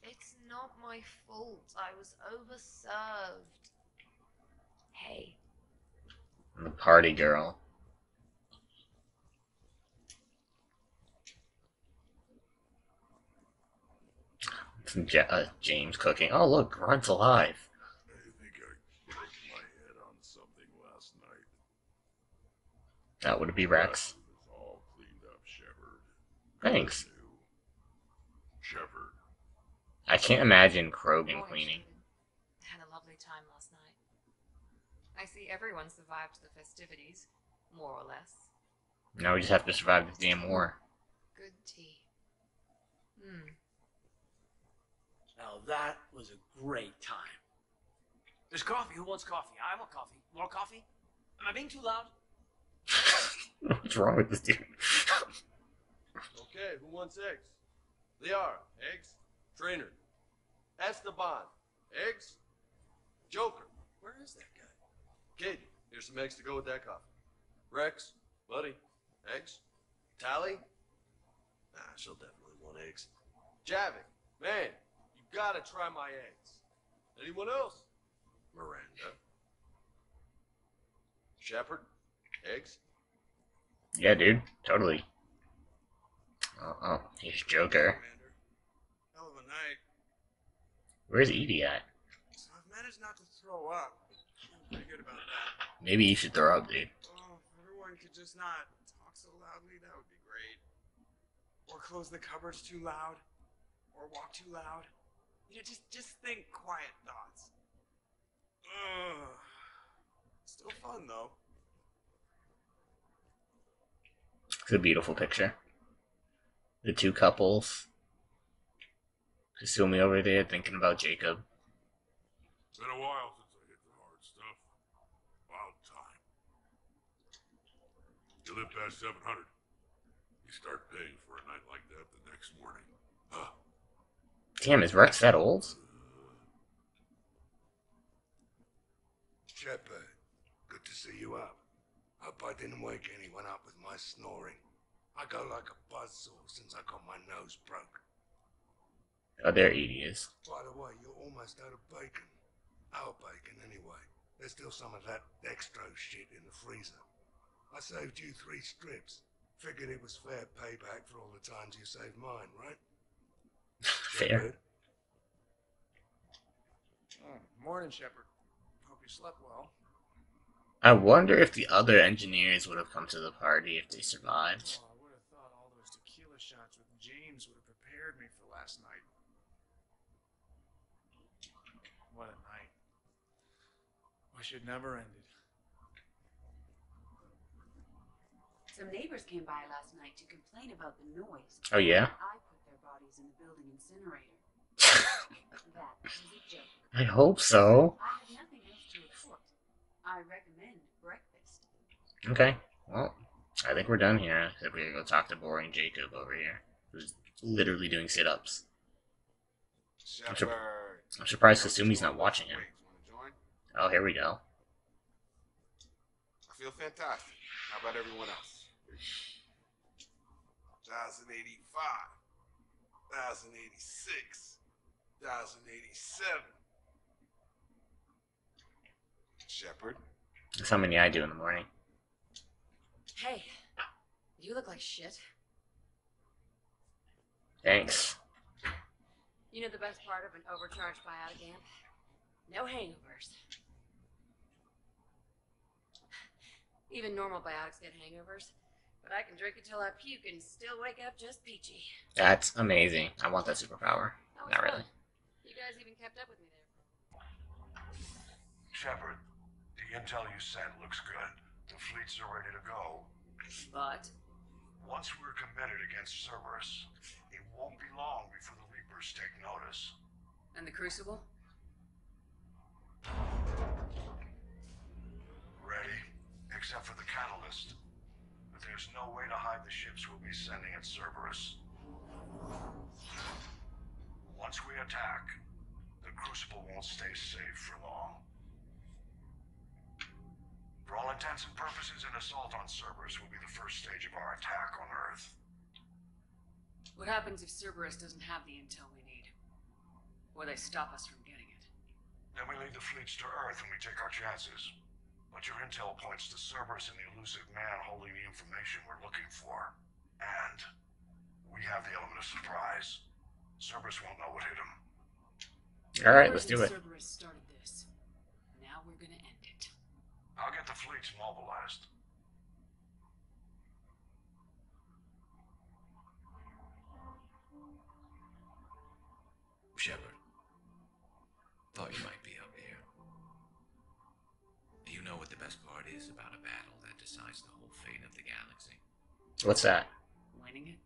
It's not my fault. I was overserved. Hey. The party girl. Some James cooking. Oh, look, Grunt's alive. I think I broke my head on something last night. That would be Rex. It was all cleaned up, Shepard. Thanks. Shepard. I can't imagine Krogan cleaning. Had a lovely time last night. I see everyone survived the festivities, more or less. Now we just have to survive this damn war. Good tea. Now that was a great time. There's coffee. Who wants coffee? I want coffee. More coffee? Am I being too loud? What's wrong with this dude? Okay, who wants eggs? Liara, eggs? Trainer. Esteban, eggs? Joker, where is that guy? Kid, here's some eggs to go with that coffee. Rex, buddy, eggs? Tally? Nah, she'll definitely want eggs. Javik, man, you gotta try my eggs. Anyone else? Miranda. Shepard, eggs? Yeah, dude, totally. Oh, here's Joker. Hell of a night. Where's Edie at? So I've managed not to throw up. I'm pretty good about that. Maybe you should throw up, dude. Oh, if everyone could just not talk so loudly, that would be great. Or close the cupboards too loud. Or walk too loud. You know, just think quiet thoughts. Ugh. Still fun, though. It's a beautiful picture. The two couples. Kasumi over there thinking about Jacob. Been a while since I hit the hard stuff. Wild time. You live past 700. You start paying for a night like that the next morning. Huh. Damn, is Rex that old? Shepard, good to see you up. Hope I didn't wake anyone up with my snoring. I go like a buzzsaw since I got my nose broke. Oh, there Edie is. By the way, you're almost out of bacon. Our bacon, anyway. There's still some of that dextrose shit in the freezer. I saved you 3 strips. Figured it was fair payback for all the times you saved mine, right? Fair. Morning, Shepard. Hope you slept well. I wonder if the other engineers would have come to the party if they survived. Oh, I would have thought all those tequila shots with James would have prepared me for last night. What a night. Wish it never ended. Some neighbors came by last night to complain about the noise. Oh, yeah? I put their bodies in the building incinerator. That was a joke. I hope so. I have nothing else to report. I recommend breakfast. Okay, well, I think we're done here. Except we're gonna go talk to boring Jacob over here, who's literally doing sit-ups. I'm surprised Kasumi's not watching him. Oh, here we go. I feel fantastic. How about everyone else? 1085, 1086, 1087. Shepard. That's how many I do in the morning. Hey, you look like shit. Thanks. You know the best part of an overcharged biotic amp? No hangovers. Even normal biotics get hangovers, but I can drink until I puke and still wake up just peachy. That's amazing. I want that superpower. That was Not fun. really. You guys even kept up with me there. Shepard, the intel you sent looks good. The fleets are ready to go. But Once we're committed against Cerberus, it won't be long before the Reapers take notice. and the Crucible? Ready, except for the catalyst. But there's no way to hide the ships we'll be sending at Cerberus. Once we attack, the Crucible won't stay safe for long. For all intents and purposes, an assault on Cerberus will be the first stage of our attack on Earth. What happens if Cerberus doesn't have the intel we need? Or they stop us from getting it? Then we lead the fleets to Earth and we take our chances. But your intel points to Cerberus and the elusive man holding the information we're looking for. And we have the element of surprise. Cerberus won't know what hit him. Alright, let's do it. Cerberus started this. Now we're gonna end it. I'll get the fleets mobilized. Shepard. Thought you might be up here. You know what the best part is about a battle that decides the whole fate of the galaxy? What's that? Winning it?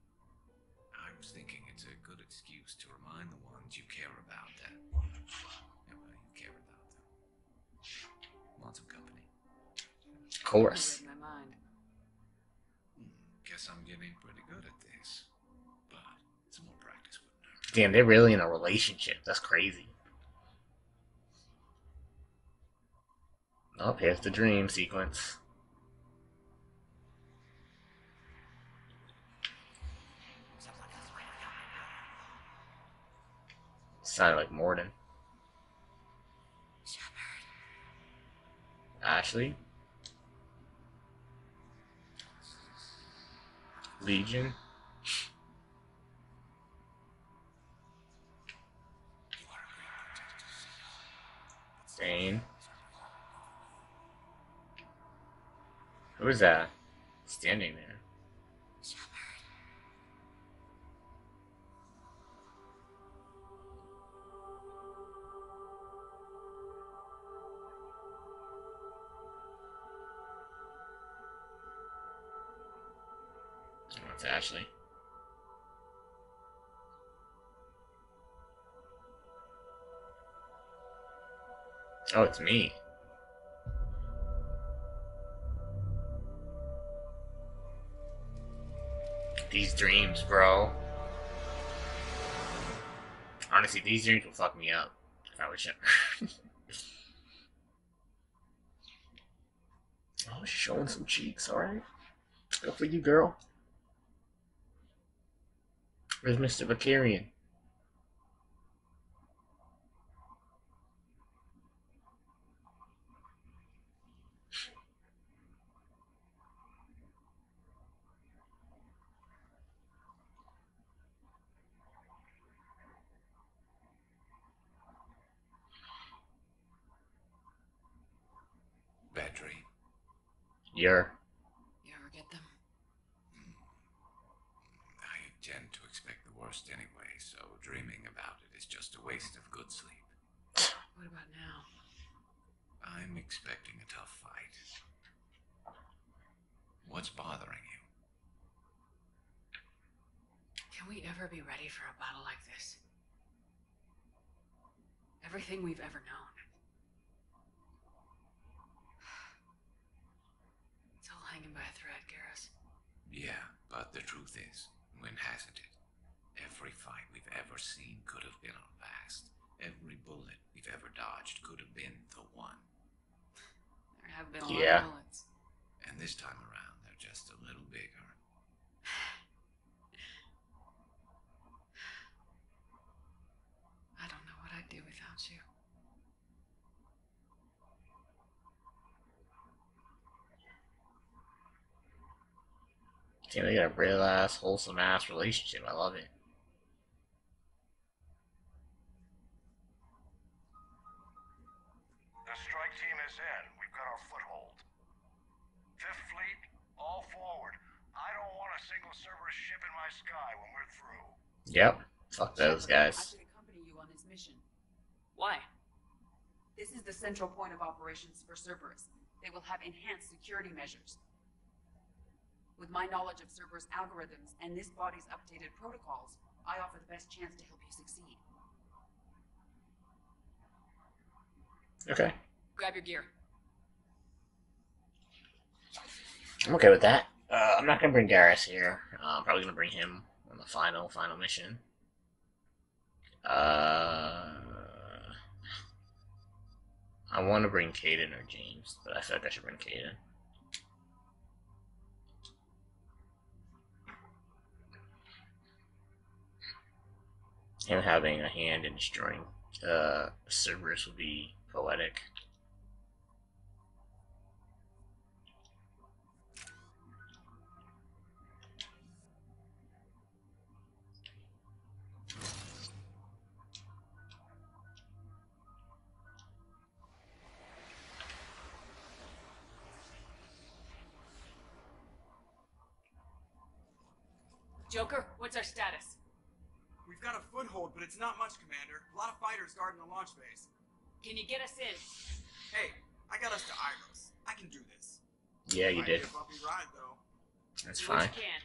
I was thinking it's a good excuse to remind the ones you care about that... Yeah, well, you care about them. Want some company? Of course. You read my mind. guess I'm getting pretty good at this. But some more practice wouldn't hurt. Damn, they're really in a relationship. That's crazy. Oh, here's the dream sequence. Sounded like Morden. Ashley. Legion. Zane. Who is that? Standing there. Oh, it's Ashley. Oh, it's me. These dreams, bro. Honestly, these dreams will fuck me up if I was younger. Oh, she's showing some cheeks, alright. Go for you, girl. Where's Mr. Vicarian? Bad dream. You ever get them? I tend to expect the worst anyway, so dreaming about it is just a waste of good sleep. What about now? I'm expecting a tough fight. What's bothering you? Can we ever be ready for a battle like this? Everything we've ever known. It's all hanging by a thread, Garrus. Yeah, but the truth is, when hasn't it? Every fight we've ever seen could have been our last. Every bullet we've ever dodged could have been the one. There have been a lot of bullets. And this time around, they're just a little bigger. I don't know what I'd do without you. Damn, they got a real ass, wholesome ass relationship. I love it. The strike team is in. We've got our foothold. Fifth Fleet, all forward. I don't want a single Cerberus ship in my sky when we're through. Yep. Fuck those I guys. should accompany you on this mission. Why? This is the central point of operations for Cerberus. They will have enhanced security measures. With my knowledge of Cerberus algorithms and this body's updated protocols, I offer the best chance to help you succeed. Okay. Grab your gear. I'm okay with that. I'm not gonna bring Garrus here. I'm probably gonna bring him on the final mission. I want to bring Caden or James, but I feel like I should bring Caden. Him having a hand in destroying Cerberus would be poetic. Joker, what's our status? We've got a foothold, but it's not much, Commander. A lot of fighters guarding the launch base. Can you get us in? Hey, I got us to Iros. I can do this. Yeah, you did. Might be a bumpy ride, though. That's Do what fine. you can.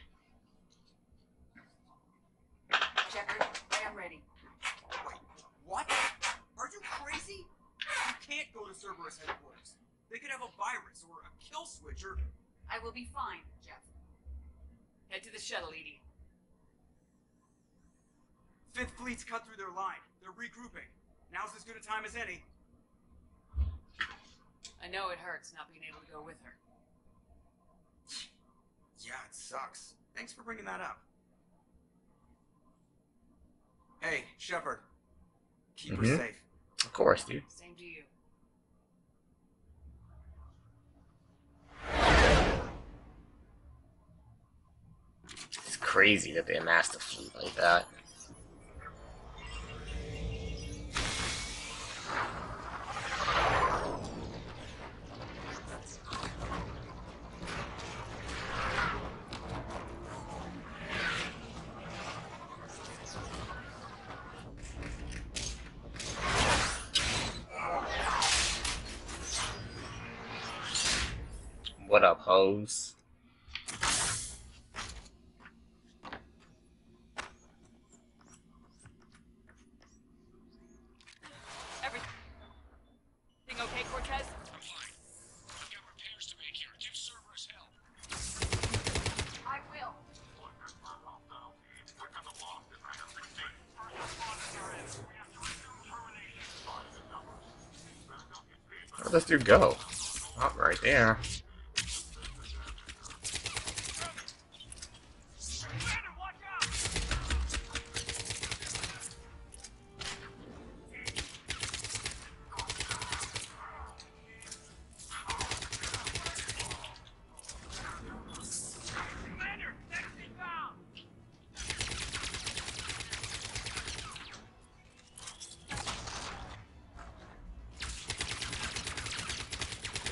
Shepard, I am ready. Wait, what? Are you crazy? You can't go to Cerberus headquarters. They could have a virus or a kill switch or... I will be fine, Jeff. Head to the shuttle, Edie. Fifth Fleet's cut through their line. They're regrouping. Now's as good a time as any. I know it hurts not being able to go with her. Yeah, it sucks. Thanks for bringing that up. Hey, Shepard. Keep her safe. Of course, dude. Same to you. It's crazy that they amassed a fleet like that. What up, hoes? Everything okay, Cortez? I've got repairs to make here. Give Cerberus help. I will. Where'd this dude go? Oh, right there.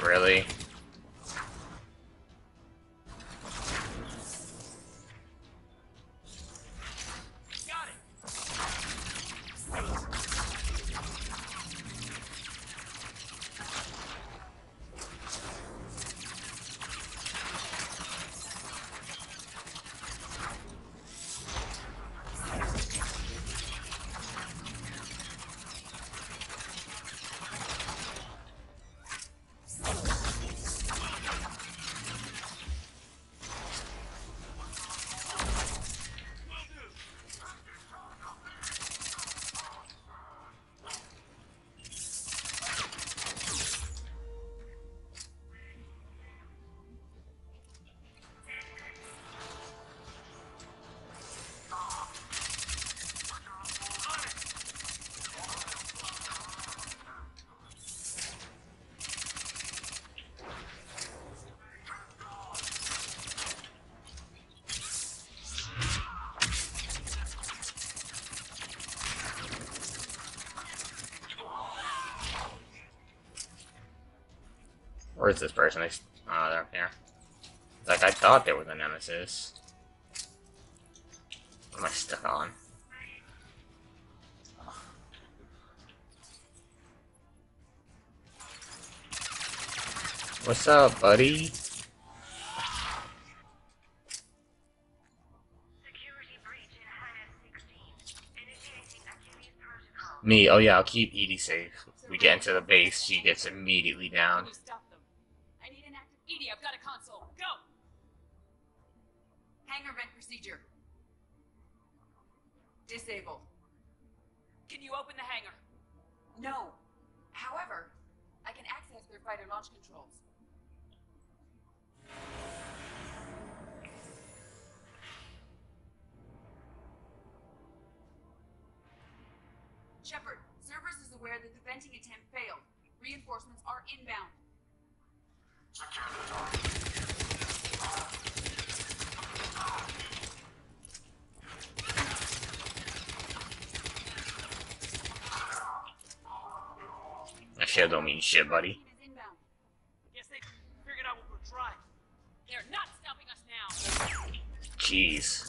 Really? Where's this person? Oh, they're up here. It's like I thought they were the nemesis. What am I stuck on? What's up, buddy? Me, oh yeah, I'll keep Edie safe. If we get into the base, she gets immediately down. I need an active Edie. I've got a console. Go! Hangar vent procedure. Disabled. Can you open the hangar? No. However, I can access their fighter launch controls. Shepard, Cerberus is aware that the venting attempt failed. Reinforcements are inbound. That shit don't mean shit, buddy. Guess they figured out what we're trying. They're not stopping us now. Jeez.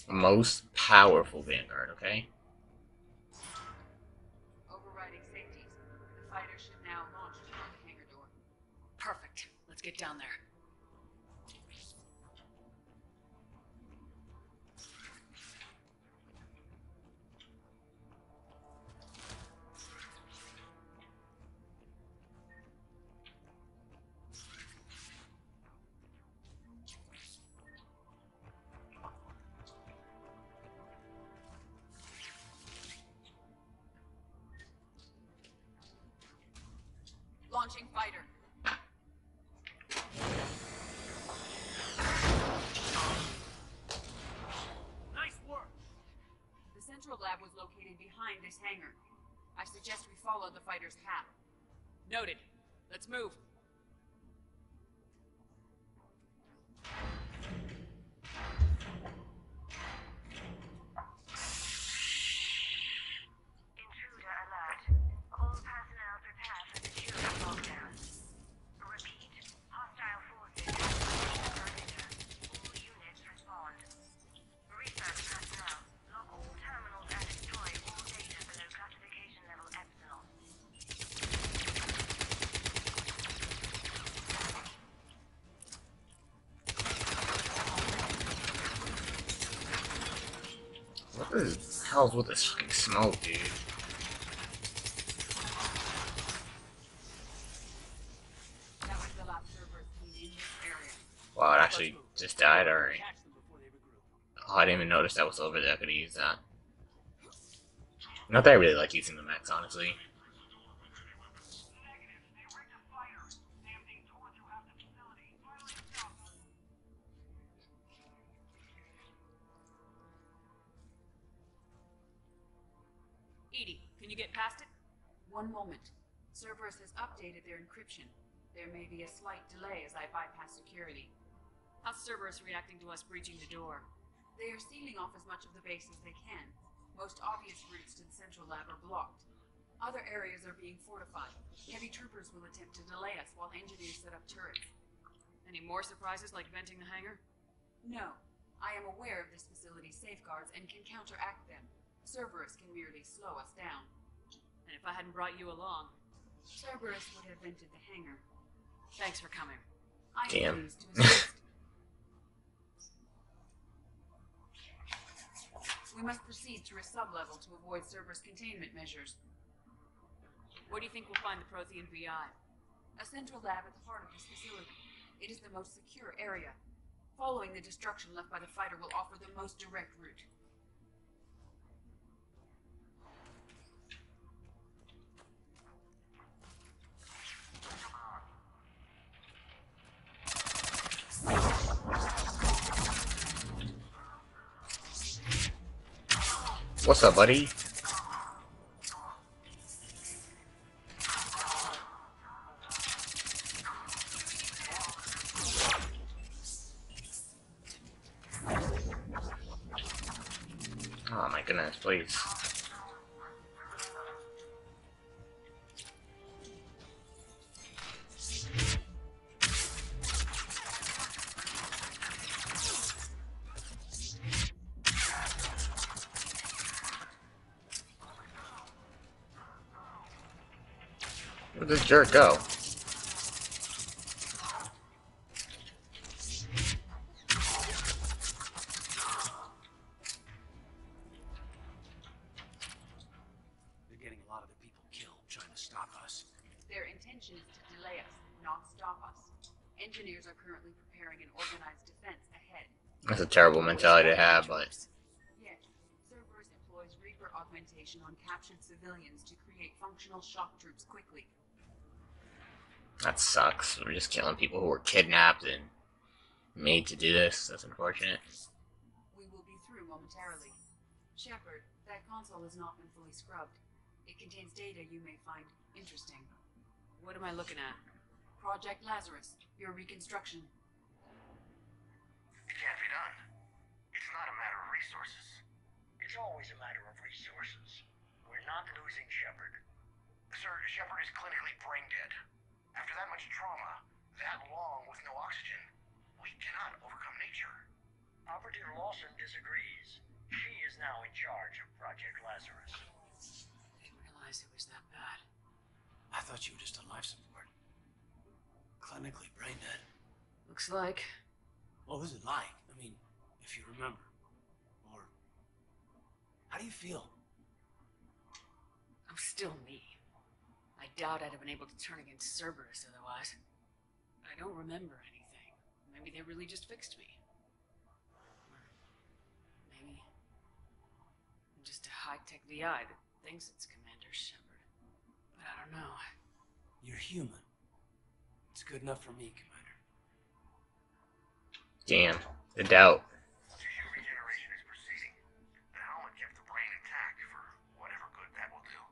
Most powerful Vanguard, okay? Overriding safeties. The fighter should now launch toward the hangar door. Perfect. Let's get down there. Launching fighter. Nice work. The central lab was located behind this hangar. I suggest we follow the fighter's path. Noted. Let's move. Intruder alert. All personnel prepare for security lockdown. Repeat. Hostile forces activate the perimeter. All units respond. Research personnel. Lock all terminals and destroy all data below classification level Epsilon. What the hell's with this fucking smoke, dude? That was the last server seen in this area. Wow, it actually just died already. Oh, I didn't even notice that was over there. I could have used that. Not that I really like using the mechs, honestly. Edie, can you get past it? One moment. Cerberus has updated their encryption. There may be a slight delay as I bypass security. How's Cerberus reacting to us breaching the door? They are sealing off as much of the base as they can. Most obvious routes to the central lab are blocked. Other areas are being fortified. Heavy troopers will attempt to delay us while engineers set up turrets. Any more surprises like venting the hangar? No. I am aware of this facility's safeguards and can counteract them. Cerberus can merely slow us down. And if I hadn't brought you along? Cerberus would have vented the hangar. Thanks for coming. I am Damn. pleased to assist. We must proceed through a sub-level to avoid Cerberus containment measures. Where do you think we'll find the Prothean VI? A central lab at the heart of this facility. It is the most secure area. Following the destruction left by the fighter will offer the most direct route. What's up, buddy? Oh my goodness, please. Where'd this jerk go? They're getting a lot of the people killed trying to stop us. Their intention is to delay us, not stop us. Engineers are currently preparing an organized defense ahead. That's a terrible mentality to have, but Yes, Cerberus employs Reaper augmentation on captured civilians to create functional shock troops quickly. that sucks. We're just killing people who were kidnapped and made to do this. That's unfortunate. We will be through momentarily. Shepard, that console has not been fully scrubbed. It contains data you may find interesting. What am I looking at? Project Lazarus, your reconstruction. It can't be done. It's not a matter of resources. It's always a matter of resources. We're not losing Shepard. Sir, Shepard is clinically brain dead. After that much trauma, that long with no oxygen, we cannot overcome nature. Our Director Lawson disagrees. She is now in charge of Project Lazarus. Didn't realize it was that bad. I thought you were just on life support. Clinically brain dead. Looks like. What was it like? I mean, if you remember. Or... How do you feel? I'm still me. I doubt I'd have been able to turn against Cerberus otherwise. I don't remember anything. Maybe they really just fixed me. Or maybe I'm just a high-tech VI that thinks it's Commander Shepard. But I don't know. You're human. It's good enough for me, Commander. Damn, the doubt. Tissue regeneration is proceeding. The helmet kept the brain intact for whatever good that will do.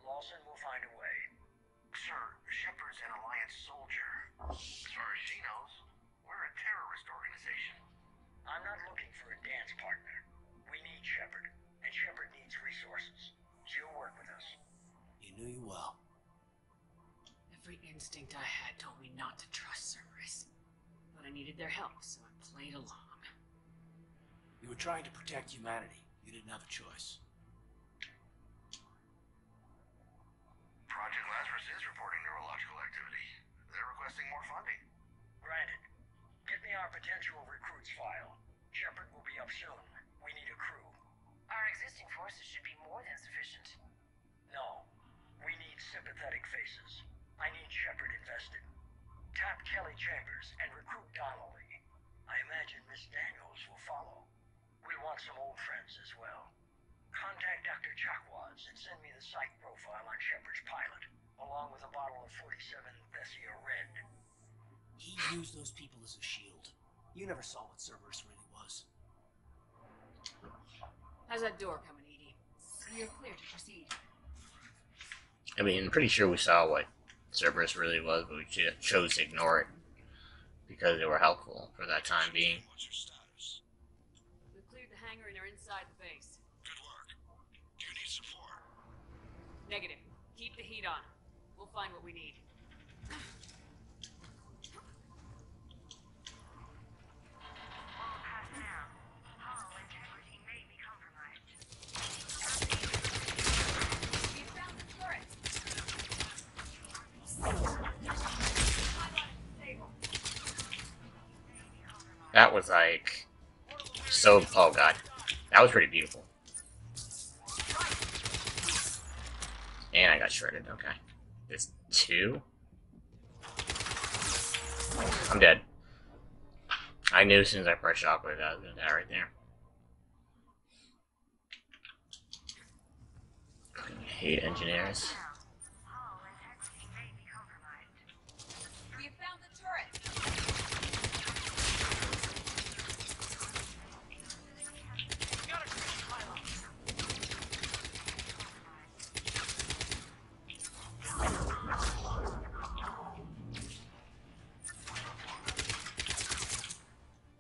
Lawson will find a way. Sir, Shepard's an Alliance soldier. As far as she knows, we're a terrorist organization. I'm not looking for a dance partner. We need Shepard, and Shepard needs resources. She'll work with us. You knew you well. Every instinct I had told me not to trust Cerberus. But I needed their help, so I played along. You were trying to protect humanity. You didn't have a choice. Project Lazarus is reporting neurological activity. They're requesting more funding. Granted. Get me our potential recruits file. Shepard will be up soon. We need a crew. Our existing forces should be more than sufficient. No. We need sympathetic faces. I need Shepard invested. Tap Kelly Chambers and recruit Donnelly. I imagine Miss Daniels will follow. We want some old friends as well. Contact Dr. Chakwas and send me the psych profile on Shepard's pilot, along with a bottle of 47 Thessia Red. He used those people as a shield. You never saw what Cerberus really was. How's that door coming, Edie? You're clear to proceed. I mean, I'm pretty sure we saw what Cerberus really was, but we chose to ignore it because they were helpful for that time being. What's your status? We've cleared the hangar and are inside the base. Good work. Do you need support? Negative. Keep the heat on. We'll find what we need. All personnel. Hull integrity may be compromised. We found the turret! That was like so. Oh god, that was pretty beautiful. And I got shredded. Okay, there's two. I'm dead. I knew as soon as I pressed shockwave that I was gonna die right there. I hate engineers. Hull integrity may be compromised. We found the turret!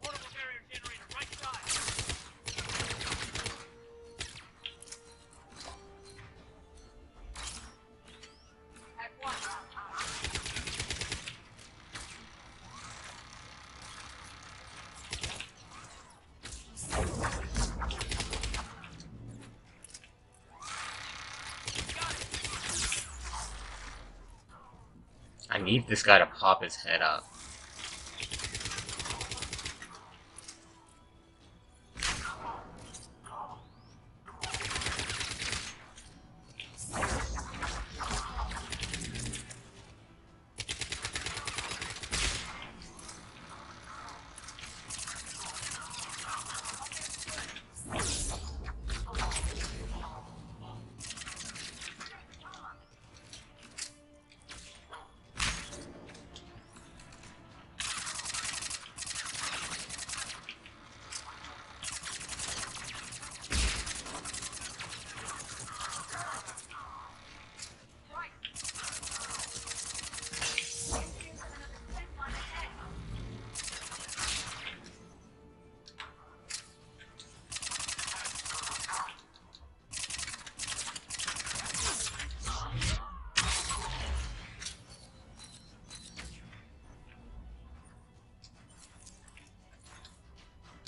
Portable barrier generator, right side. At once. I need this guy to pop his head up.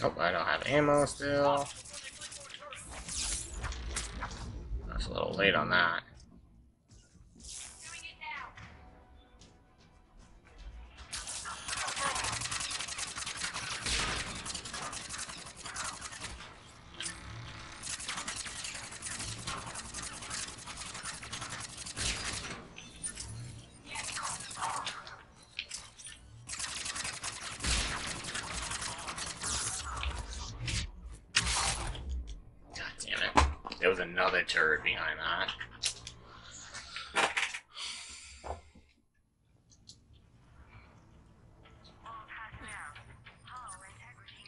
Oh, I don't have ammo still. That's a little late on that. There was another turret behind that.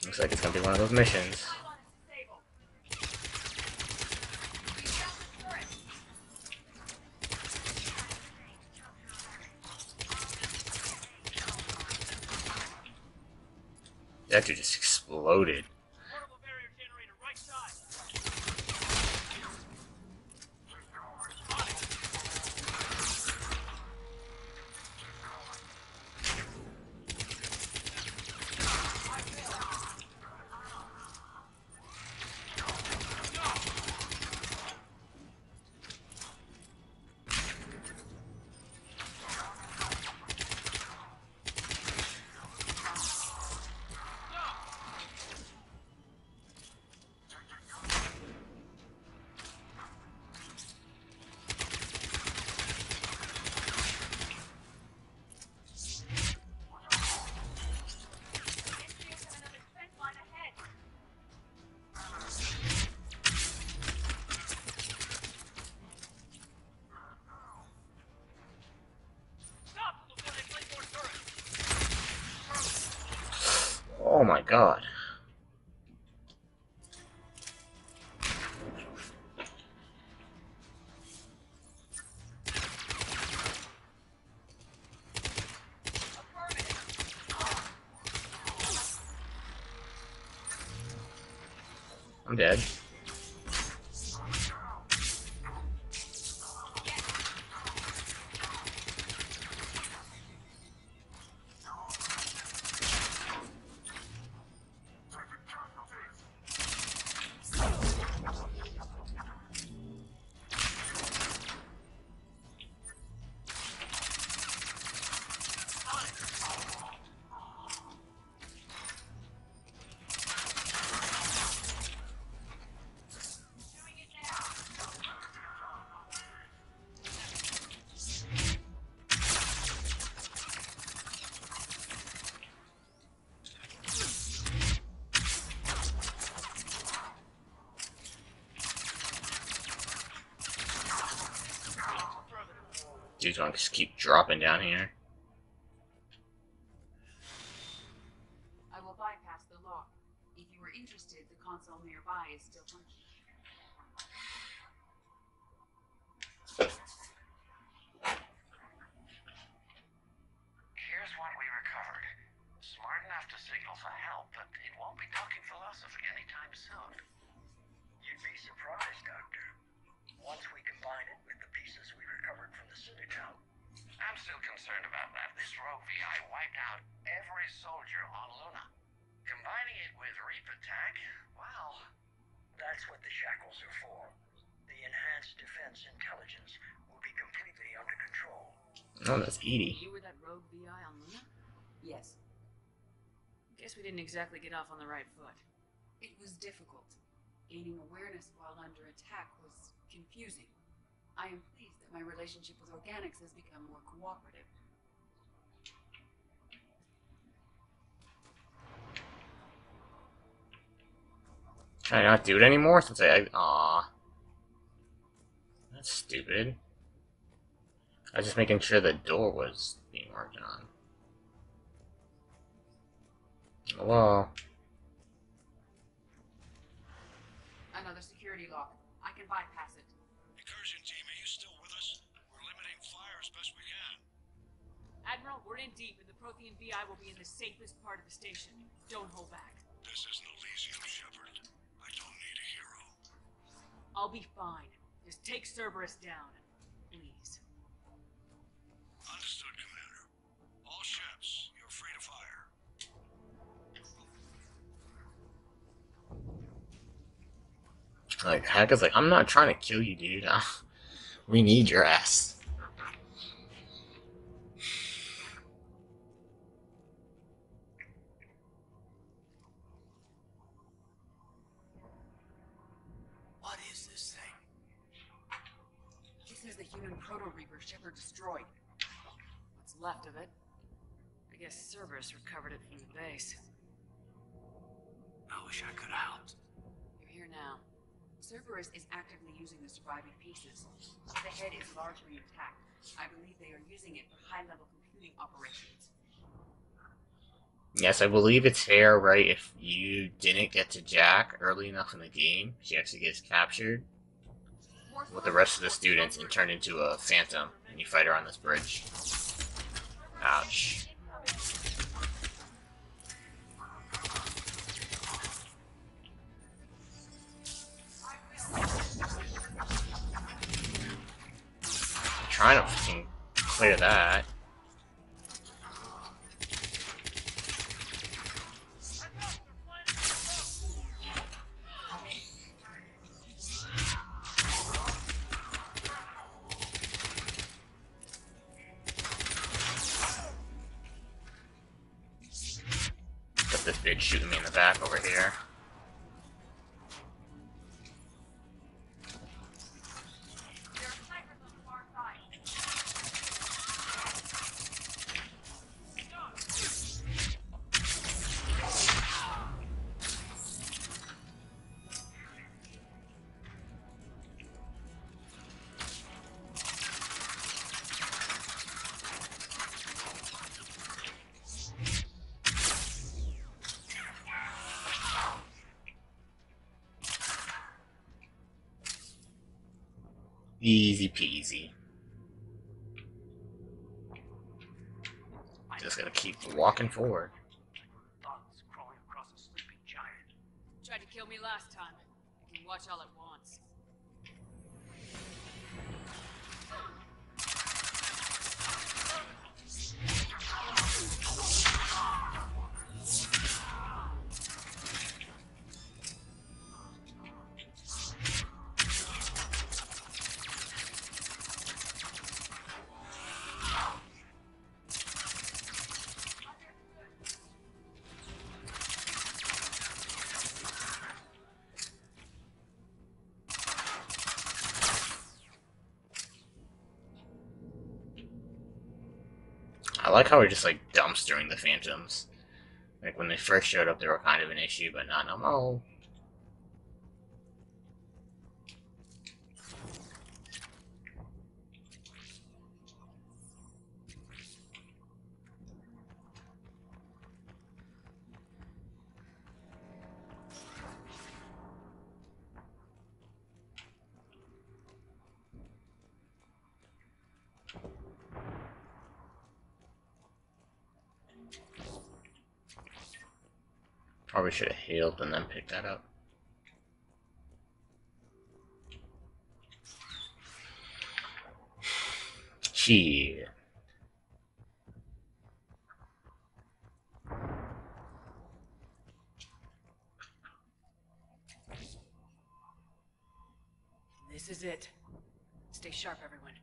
Looks like it's gonna be one of those missions. That dude just exploded. Oh my god. I'm dead. Dude's gonna just keep dropping down here. I will bypass the lock. If you are interested, the console nearby is still functioning. Here's what we recovered. Smart enough to signal for help, but it won't be talking philosophy anytime soon. You'd be surprised, Doctor. Once we combine it with the pieces we recovered from the Citadel. I'm still concerned about that. This rogue VI wiped out every soldier on Luna. Combining it with Reap Attack, well... That's what the shackles are for. The enhanced defense intelligence will be completely under control. Oh, that's Edie. You were that rogue VI on Luna? Yes. Guess we didn't exactly get off on the right foot. It was difficult. Gaining awareness while under attack was confusing. I am pleased that my relationship with organics has become more cooperative. Can I not do it anymore since Aw. That's stupid. I was just making sure the door was being worked on. Hello? Another security lock. I can bypass it. Incursion team, are you still with us? We're limiting fire as best we can. Admiral, we're in deep, and the Prothean VI will be in the safest part of the station. Don't hold back. This isn't Elysium, Shepard. I don't need a hero. I'll be fine. Just take Cerberus down, please. Understood, Commander. All ships, you're free to fire. Like, Hacker's like, I'm not trying to kill you, dude. We need your ass. What is this thing? This is the human proto-reaper Shepard destroyed. What's left of it? I guess Cerberus recovered it from the base. I wish I could have helped. You're here now. Cerberus is actively using the surviving pieces. The head is largely intact. I believe they are using it for high-level computing operations. Yes, I believe it's fair, right? If you didn't get to Jack early enough in the game, she actually gets captured with the rest of the students and turned into a phantom, and you fight her on this bridge. Ouch. I'm trying to fucking clear that. Got this bitch shooting me in the back over here. Easy peasy. Just gotta keep walking forward. Thugs crawling across a sleeping giant. Tried to kill me last time. I can watch all at once. I like how we're just like dumpstering the phantoms. Like when they first showed up, they were kind of an issue, but not no more. Probably should have healed and then picked that up. Shit. This is it. Stay sharp, everyone.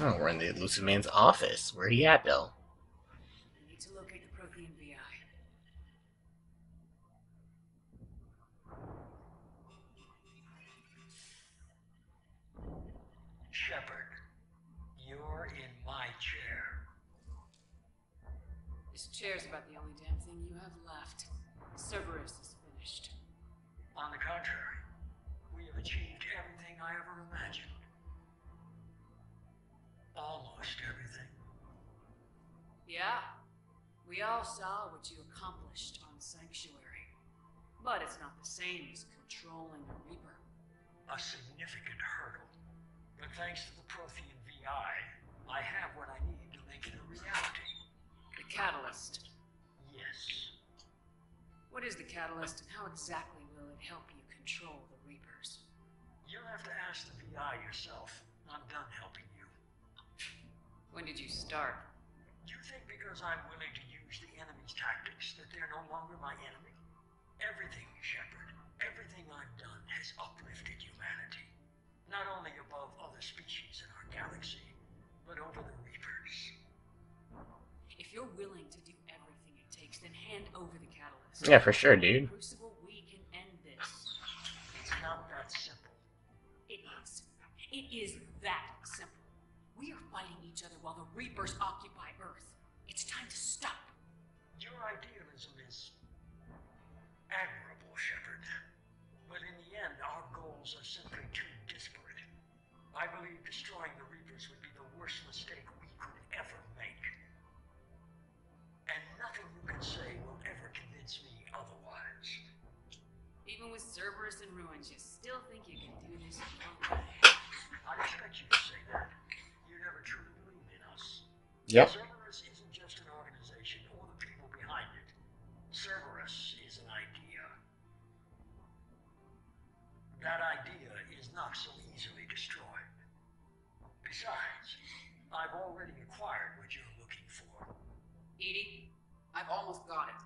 Oh, we're in the Elusive Man's office. Where he at, though? I need to locate the Prothean VI. Shepard, you're in my chair. This chair's about the only damn thing you have left. Cerberus is finished. On the contrary, we have achieved everything I ever imagined. Almost everything. Yeah. We all saw what you accomplished on Sanctuary. But it's not the same as controlling a Reaper. A significant hurdle. But thanks to the Prothean VI, I have what I need to make it a reality. The catalyst. Yes. What is the catalyst, and how exactly will it help you control the Reapers? You'll have to ask the VI yourself. I'm done helping you. When did you start? You think because I'm willing to use the enemy's tactics that they're no longer my enemy? Everything, Shepard, everything I've done has uplifted humanity. Not only above other species in our galaxy, but over the Reapers. If you're willing to do everything it takes, then hand over the catalyst. Yeah, for sure, dude. Crucible, we can end this. It's not that simple. It is. It is that simple. We are fighting each other while the Reapers occupy Earth. It's time to stop. Your idealism is admirable, Shepard. But in the end, our goals are simply too disparate. I believe destroying the Reapers would be the worst mistake we could ever make. And nothing you can say will ever convince me otherwise. Even with Cerberus in ruins, you still think you can do this alone? I expect you to say that. You never truly believe in us. Yep. Cerberus isn't just an organization or the people behind it. Cerberus is an idea. That idea is not so easily destroyed. Besides, I've already acquired what you're looking for. Edie, I've almost got it.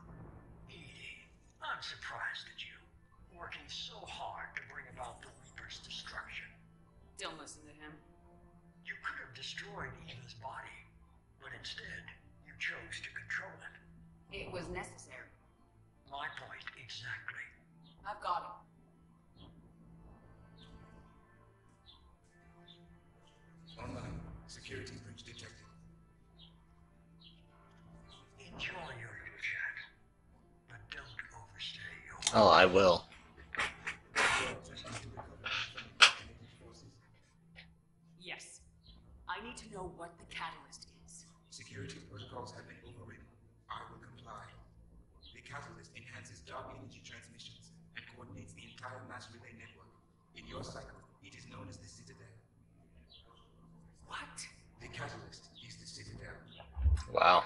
Edie, I'm surprised at you. Working so hard to bring about the Reaper's destruction. Don't listen to him. You could have destroyed Eva's body, but instead, you chose to control it. It was necessary. My point exactly. I've got it. Online. Security breach detected. Enjoy your little chat, but don't overstay your... Oh, I will. Yes. I need to know what the catalyst is. Security protocols have been overridden. I will comply. The catalyst enhances dark energy transmissions and coordinates the entire mass relay network. In your cycle, it is known as the Citadel. What? The catalyst is the Citadel. Wow.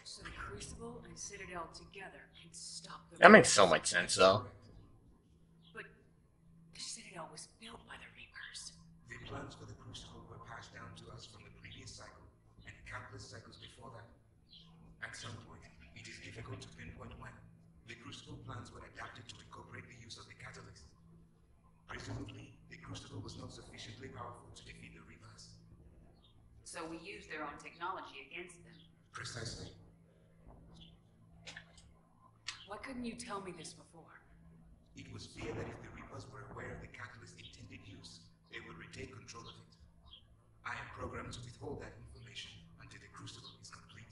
So the Crucible and Citadel together can stop the... That makes so much sense, though. But the Citadel was built by the Reapers. The plans for the Crucible were passed down to us from the previous cycle and countless cycles before that. At some point, it is difficult to pinpoint when. The Crucible plans were adapted to incorporate the use of the catalyst. Presumably, the Crucible was not sufficiently powerful to defeat the Reapers. So we used their own technology against them. Precisely. Why couldn't you tell me this before? It was feared that if the Reapers were aware of the catalyst's intended use, they would retake control of it. I am programmed to withhold that information until the Crucible is complete.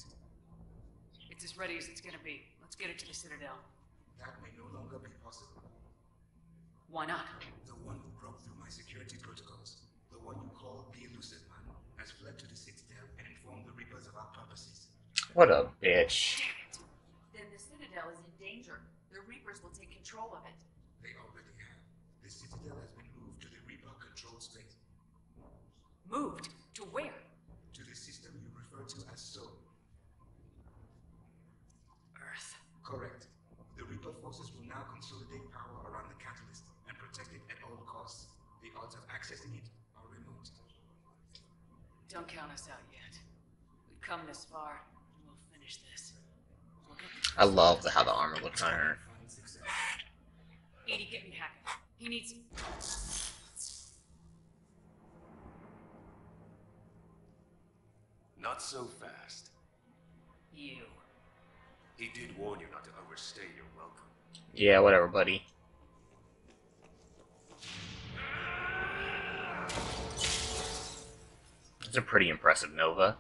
It's as ready as it's gonna be. Let's get it to the Citadel. That may no longer be possible. Why not? The one who broke through my security protocols, the one you call the Elusive Man, has fled to the Citadel and informed the Reapers of our purposes. What a bitch. Damn it! Then the Citadel is in danger. The Reapers will take control of it. They already have. The Citadel has been moved to the Reaper-controlled space. Moved? To where? To the system you refer to as Soul. Earth. Correct. The Reaper forces will now consolidate power around the catalyst and protect it at all costs. The odds of accessing it are remote. Don't count us out yet. We've come this far, and we'll finish this. We'll get the I love how the armor looks on her. Edie, get me Hackett. He needs... Not so fast. You. He did warn you not to overstay your welcome. Yeah, whatever, buddy. It's a pretty impressive Nova.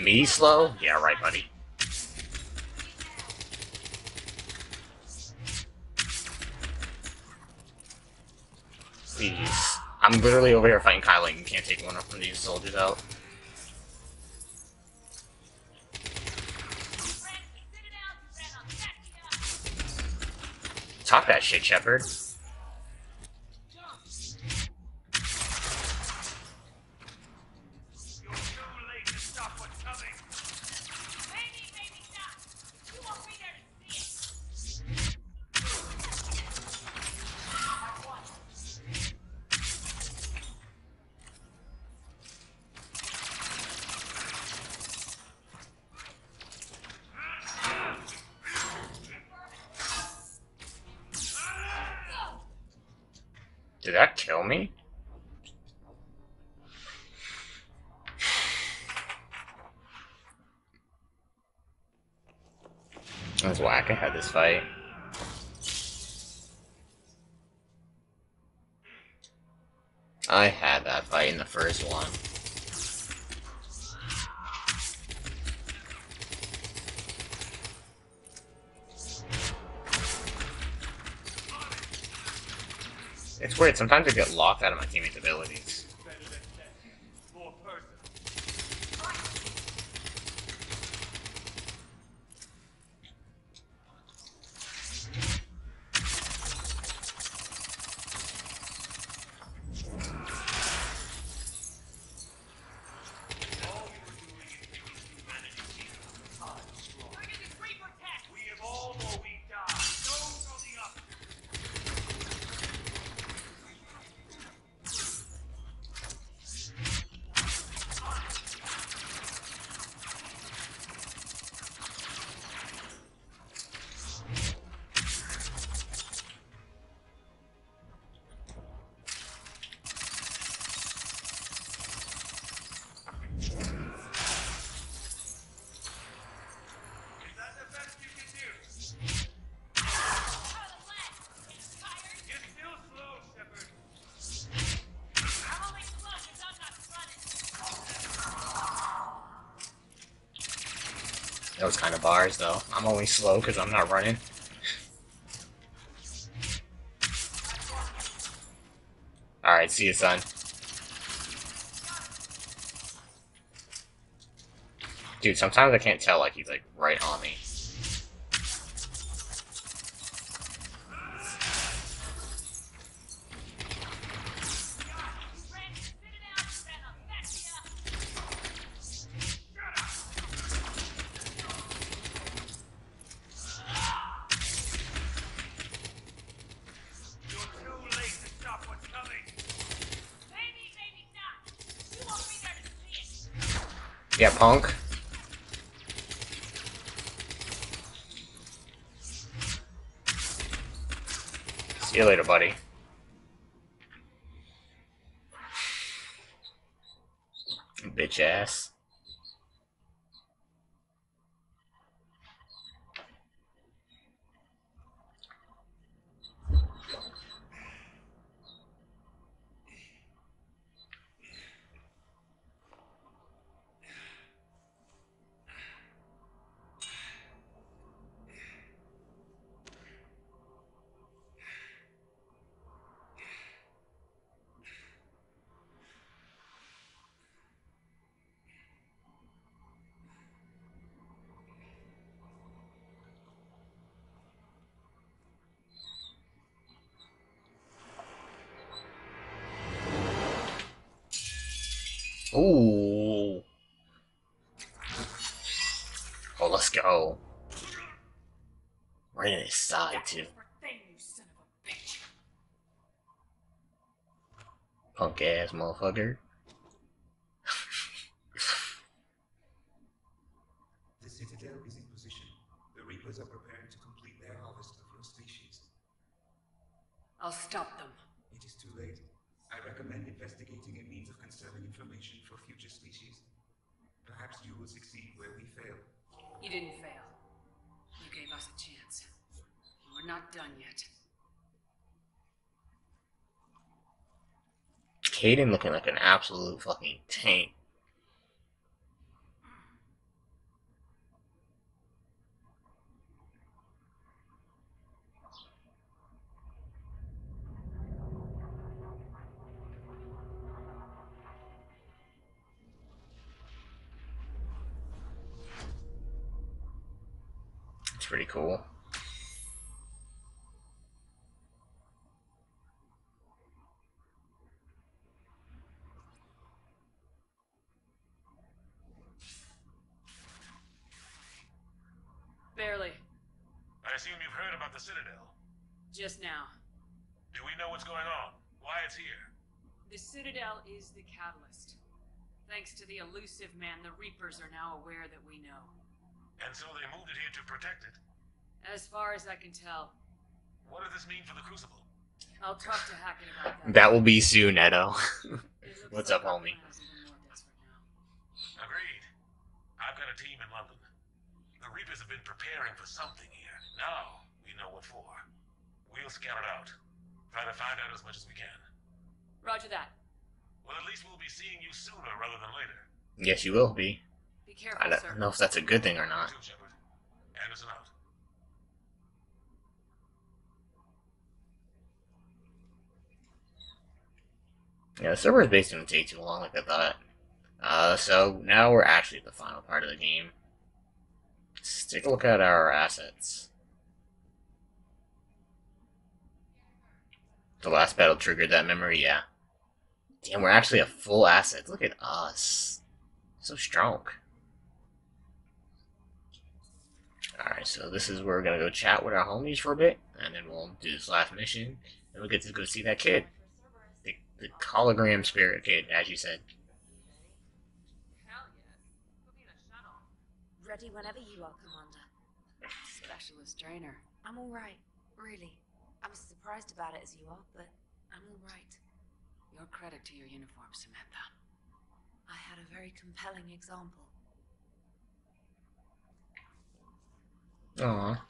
Me slow? Yeah, right, buddy. Please. I'm literally over here fighting Kylo and you can't take one up from these soldiers out. Talk that shit, Shepard. Did that kill me? That's whack. I had this fight. I had that fight in the first one. It's weird, sometimes I get locked out of my teammates' abilities. That was kind of bars, though. I'm only slow because I'm not running. Alright, see you, son. Dude, sometimes I can't tell, like, he's, like, right on me. Yeah, punk. See you later, buddy. Bitch ass. Ooh. Oh, let's go. Right in his side, too. Punk ass motherfucker. The Citadel is in position. The Reapers are preparing to complete their harvest of your species. I'll stop them. It is too late. I recommend investigating a means of conserving information for future species. Perhaps you will succeed where we fail. You didn't fail. You gave us a chance. We're not done yet. Caden looking like an absolute fucking tank. pretty cool. Barely. I assume you've heard about the Citadel. Just now. Do we know what's going on? Why it's here? The Citadel is the catalyst. Thanks to the elusive man, the Reapers are now aware that we know. And so they moved it here to protect it? As far as I can tell. What does this mean for the Crucible? I'll talk to Hackett about that. That will be soon, Edo. What's up, homie? Agreed. I've got a team in London. The Reapers have been preparing for something here. Now, we know what for. We'll scout it out. Try to find out as much as we can. Roger that. Well, at least we'll be seeing you sooner rather than later. Yes, you will be. Be careful, I don't sir. know if that's a good thing or not. Anderson out. Yeah, the server is basically going to take too long like I thought. So now we're actually at the final part of the game. Let's take a look at our assets. The last battle triggered that memory, yeah. Damn, we're actually a full asset. Look at us. So strong. Alright, so this is where we're going to go chat with our homies for a bit. And then we'll do this last mission. And we'll get to go see that kid. The hologram spirit kid, as you said. Ready whenever you are, Commander. Specialist trainer. I'm alright, really. I'm as surprised about it as you are, but I'm alright. Your credit to your uniform, Samantha. I had a very compelling example. Aww.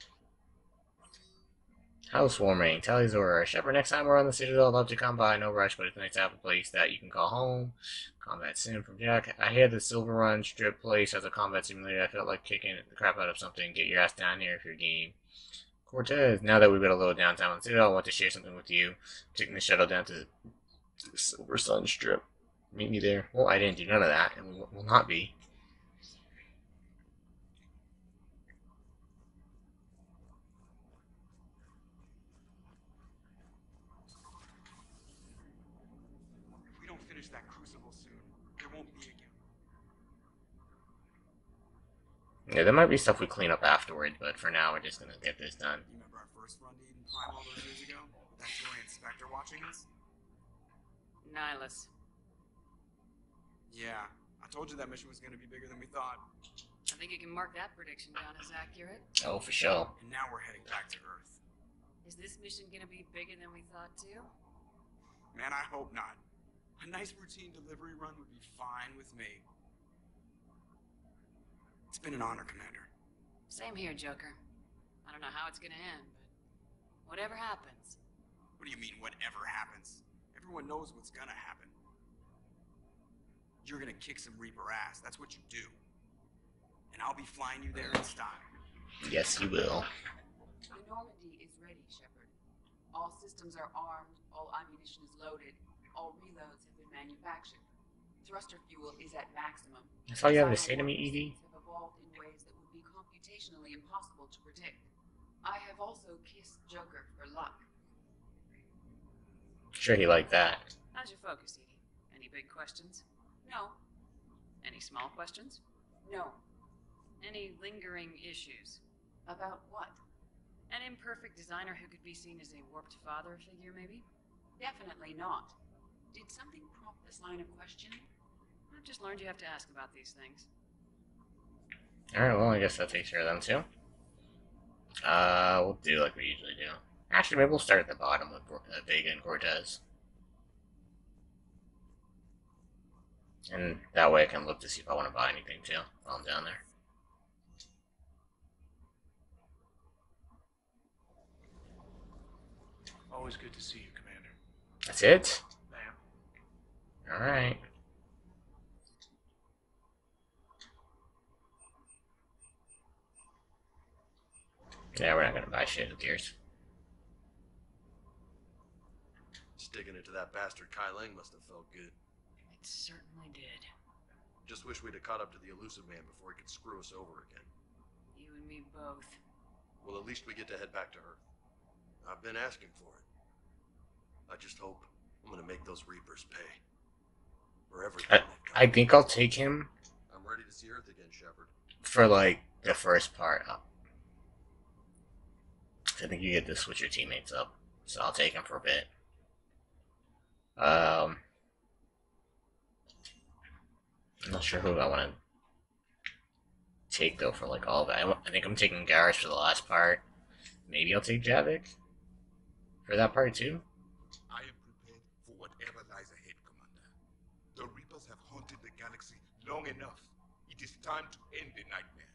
Housewarming. Tally's order. Shepard, next time we're on the Citadel, I'd love to come by. No rush, but it's nice to have a place that you can call home. Combat sim from Jack. I hear the Silver Run strip place as a combat simulator. I felt like kicking the crap out of something. Get your ass down here if you're game. Cortez, now that we've got a little downtime on the Citadel, I want to share something with you. Taking the shuttle down to the Silver Sun strip. Meet me there. Well, I didn't do none of that, and we will not be. That crucible soon. There won't be again. Yeah, there might be stuff we clean up afterward, but for now we're just gonna get this done. You remember our first run to Eden Prime all those years ago? With that Joy Inspector watching us? Nihilus. Yeah, I told you that mission was going to be bigger than we thought. I think you can mark that prediction down as accurate. Oh, for sure. And now we're heading back to Earth. Is this mission gonna be bigger than we thought too? Man, I hope not. A nice routine delivery run would be fine with me. It's been an honor, Commander. Same here, Joker. I don't know how it's gonna end, but whatever happens. What do you mean, whatever happens? Everyone knows what's gonna happen. You're gonna kick some Reaper ass. That's what you do. And I'll be flying you there in style. Yes, you will. The Normandy is ready, Shepard. All systems are armed, all ammunition is loaded, all reloads have been manufactured. Thruster fuel is at maximum. That's all you have to say to me, Evie? Have evolved in ways that would be computationally impossible to predict. I have also kissed Joker for luck. Sure he liked that. How's your focus, Edie? Any big questions? No. Any small questions? No. Any lingering issues? About what? An imperfect designer who could be seen as a warped father figure, maybe? Definitely not. Did something prompt this line of questioning? I've just learned you have to ask about these things. Alright, well, I guess that takes care of them too. We'll do like we usually do. Actually, maybe we'll start at the bottom with Vega and Cortez. And that way I can look to see if I want to buy anything too while I'm down there. Always good to see you, Commander. That's it? Ma'am. Alright. Yeah, we're not gonna buy shit, who cares? Sticking it to that bastard Kai Lang must have felt good. It certainly did. Just wish we'd have caught up to the elusive man before he could screw us over again. You and me both. well, at least we get to head back to Earth. I've been asking for it. I just hope I'm gonna make those Reapers pay. For everything. I think I'll take him I'm ready to see Earth again, Shepard. for, like, the first part. I think you get to switch your teammates up, so I'll take him for a bit. I'm not sure who I want to take, though, for, like, all of it. I think I'm taking Garrus for the last part. Maybe I'll take Javik for that part, too. I am prepared for whatever lies ahead, Commander. The Reapers have haunted the galaxy long enough. It is time to end the nightmare.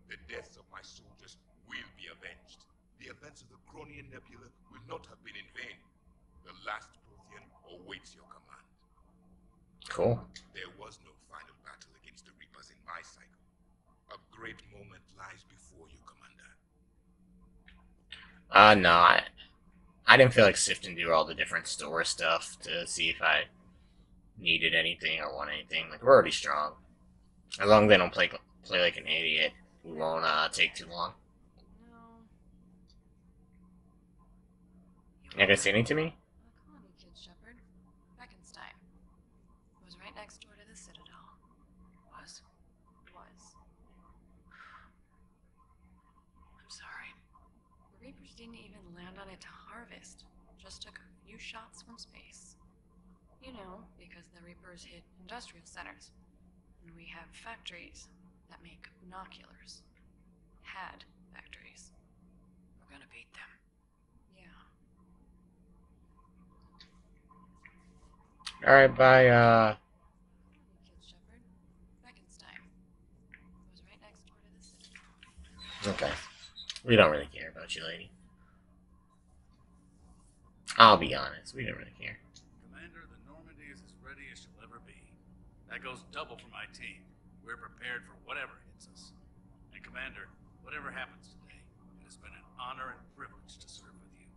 The deaths of my soldiers will be avenged. The events of the Cronian Nebula will not have been in vain. The last Prothean awaits your command. Cool. There was no final battle against the Reapers in my cycle. A great moment lies before you, Commander. No, I didn't feel like sifting through all the different store stuff to see if I needed anything or want anything. Like, we're already strong. As long as they don't play like an idiot, we won't take too long. You not gonna say anything to me? Come on, you kid, Shepard. Beckenstein. It was right next door to the Citadel. Was. I'm sorry. The Reapers didn't even land on it to harvest. Just took a few shots from space. You know, because the Reapers hit industrial centers. And we have factories that make binoculars. Had factories. We're gonna beat them. Yeah. Alright, bye, Kid Shepard. Beckenstein. It was right next door to the Citadel. Okay. We don't really care about you, lady. I'll be honest, we don't really care. Commander, the Normandy is as ready as she'll ever be. That goes double for my team. We're prepared for whatever hits us. And Commander, whatever happens today, it has been an honor and privilege to serve with you.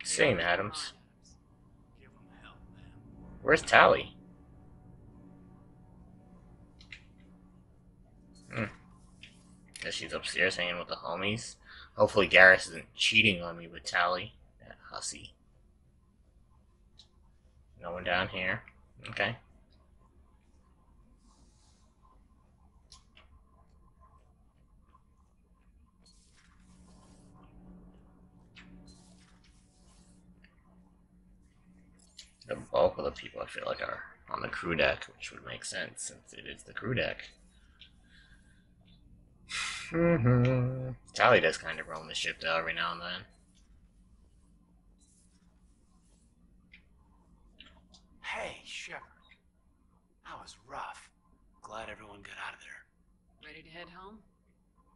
Same, Adams. Give them hell, man. Where's Tally? Guess she's upstairs hanging with the homies. Hopefully Garrus isn't cheating on me with Tally. That hussy. No one down here. Okay. The bulk of the people I feel like are on the crew deck, which would make sense since it is the crew deck. Tally does kind of roam the ship though every now and then. Hey, Shepard. That was rough. Glad everyone got out of there. Ready to head home?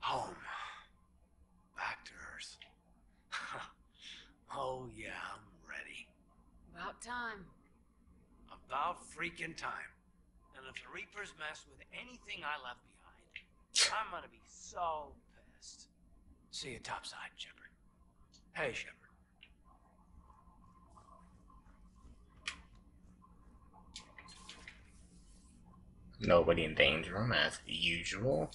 Home. Back to Earth. Oh yeah, I'm ready. About time. About freaking time. And if the Reapers mess with anything I left behind, I'm gonna be so pissed. See you topside, Shepard. Hey, Shepard. Nobody in danger room as usual.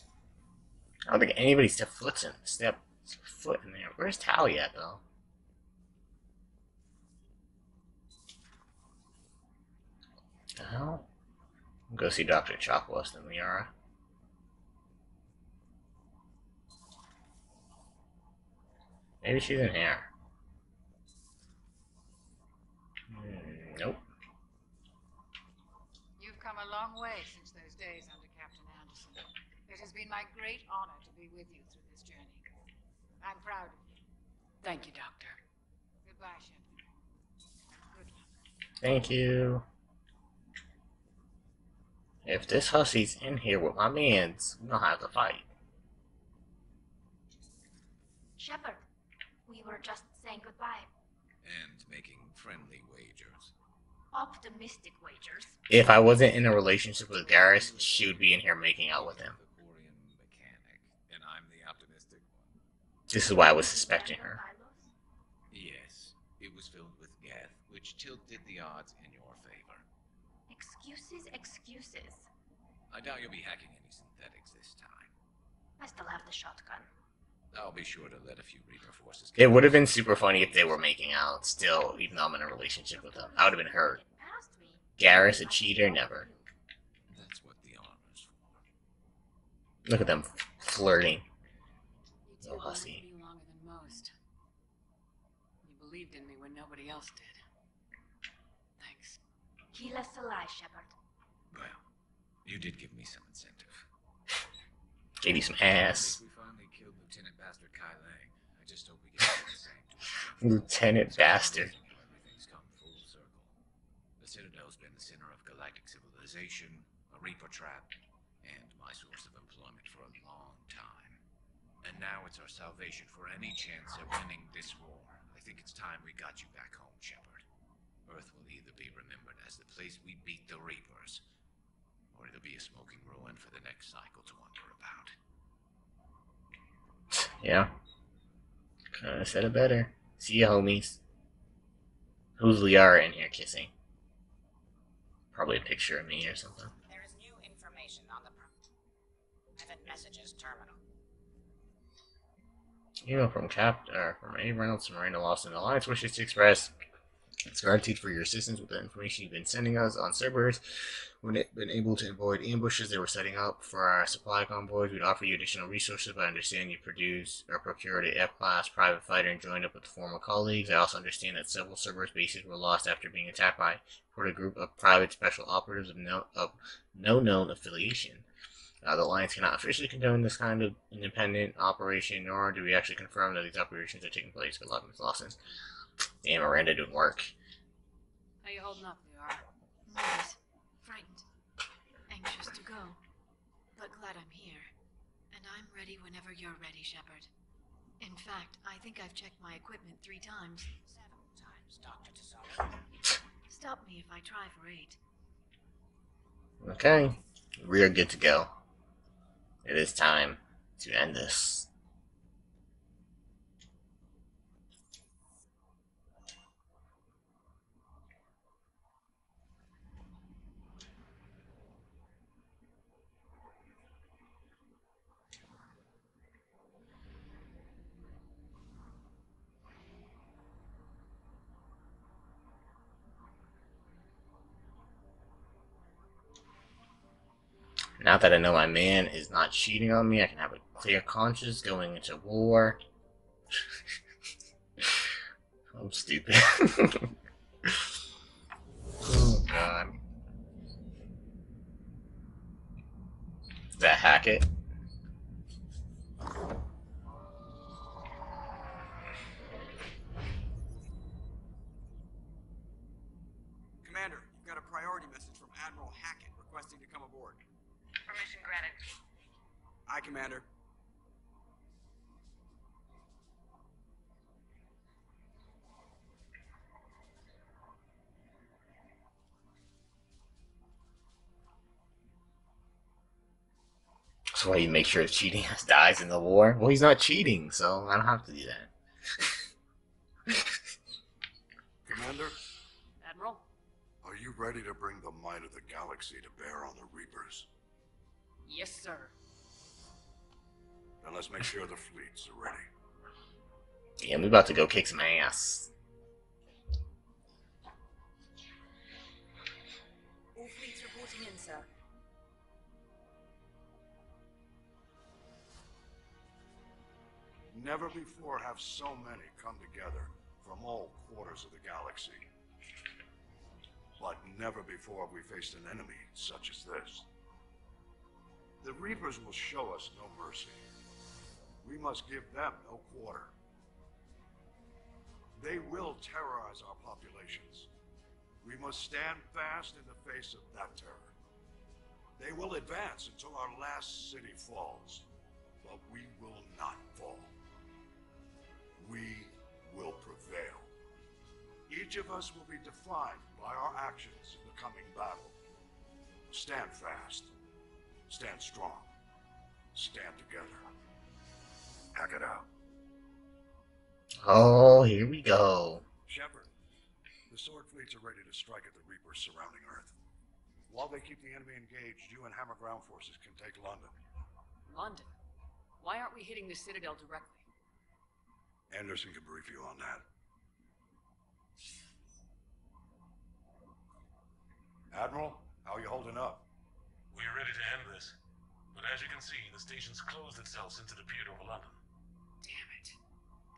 I don't think anybody stepped foot in there. Where's Tally at though? What the hell? We'll go see Dr. Chakwas and Liara. Maybe she's in here. Nope. You've come a long way since those days under Captain Anderson. It has been my great honor to be with you through this journey. I'm proud of you. Thank you, Doctor. Goodbye, Shepard. Good luck. Thank you. If this hussy's in here with my mans, we don't have to fight. Shepard, we were just saying goodbye. And making friendly wagers. Optimistic wagers. If I wasn't in a relationship with Garrus, she would be in here making out with him. And I'm the optimistic one. This is why I was suspecting her. Yes, it was filled with gas, which tilted the odds in your favor. Excuses, excuses. I doubt you'll be hacking any synthetics this time. I still have the shotgun. I'll be sure to let a few Reaper forces. It would have been super funny if they were making out still, even though I'm in a relationship with them. I would have been hurt. Garrus, a cheater, never. That's what the armor's for. Look at them flirting. You two Oh, believed hussy. me longer than most. You believed in me when nobody else did. Thanks. Keyless Salai, Shepard. Well, you did give me some incentive. Gave you some I ass. think we finally killed Lieutenant Bastard Kai Lang. I just hope we get to the same. Lieutenant Bastard. Everything's come full circle. The Citadel's been the center of galactic civilization, a Reaper trap, and my source of employment for a long time. And now it's our salvation for any chance at winning this war. I think it's time we got you back home, Shepard. Earth will either be remembered as the place we beat the Reapers, or it'll be a smoking ruin for the next cycle to wonder about. Yeah. Kinda said it better. See ya, homies. Who's Liara in here kissing? Probably a picture of me or something. There is new information on the private messages terminal. Email from from A. Reynolds to Miranda Lawson. Alliance wishes to express its gratitude for your assistance with the information you've been sending us on Cerberus. We've been able to avoid ambushes they were setting up for our supply convoys. We'd offer you additional resources, but I understand you produced or procured a F-class private fighter and joined up with former colleagues. I also understand that several Cerberus bases were lost after being attacked by a group of private special operatives of no known affiliation. The Alliance cannot officially condone this kind of independent operation, nor do we actually confirm that these operations are taking place. Good luck, Ms. Lawson. Damn, Miranda doing work. How you holding up, Liara? Nervous, frightened, anxious to go, but glad I'm here. And I'm ready whenever you're ready, Shepard. In fact, I think I've checked my equipment 3 times. 7 times, Dr. Tesoro. Stop me if I try for 8. Okay, we are good to go. It is time to end this. Now that I know my man is not cheating on me, I can have a clear conscience going into war. I'm stupid. Oh, God. Is that Hackett? Commander, you've got a priority message from Admiral Hackett requesting to come aboard. Permission granted. Aye, Commander. That's why you make sure if cheating dies in the war. Well, he's not cheating, so I don't have to do that. Commander, Admiral? are you ready to bring the might of the galaxy to bear on the Reapers? Yes, sir. Then let's make sure the fleets are ready. Yeah, we about to go kick some ass. All fleets reporting in, sir. Never before have so many come together from all quarters of the galaxy. But never before have we faced an enemy such as this. The Reapers will show us no mercy. We must give them no quarter. They will terrorize our populations. We must stand fast in the face of that terror. They will advance until our last city falls, but we will not fall. We will prevail. Each of us will be defined by our actions in the coming battle. Stand fast. Stand strong. Stand together. Hack it out. Oh, here we go. Shepard, the Sword fleets are ready to strike at the Reapers surrounding Earth. While they keep the enemy engaged, you and Hammer ground forces can take London. London? Why aren't we hitting the Citadel directly? Anderson can brief you on that. Admiral, how are you holding up? We're ready to end this. But as you can see, the station's closed itself into the pier over London. Damn it.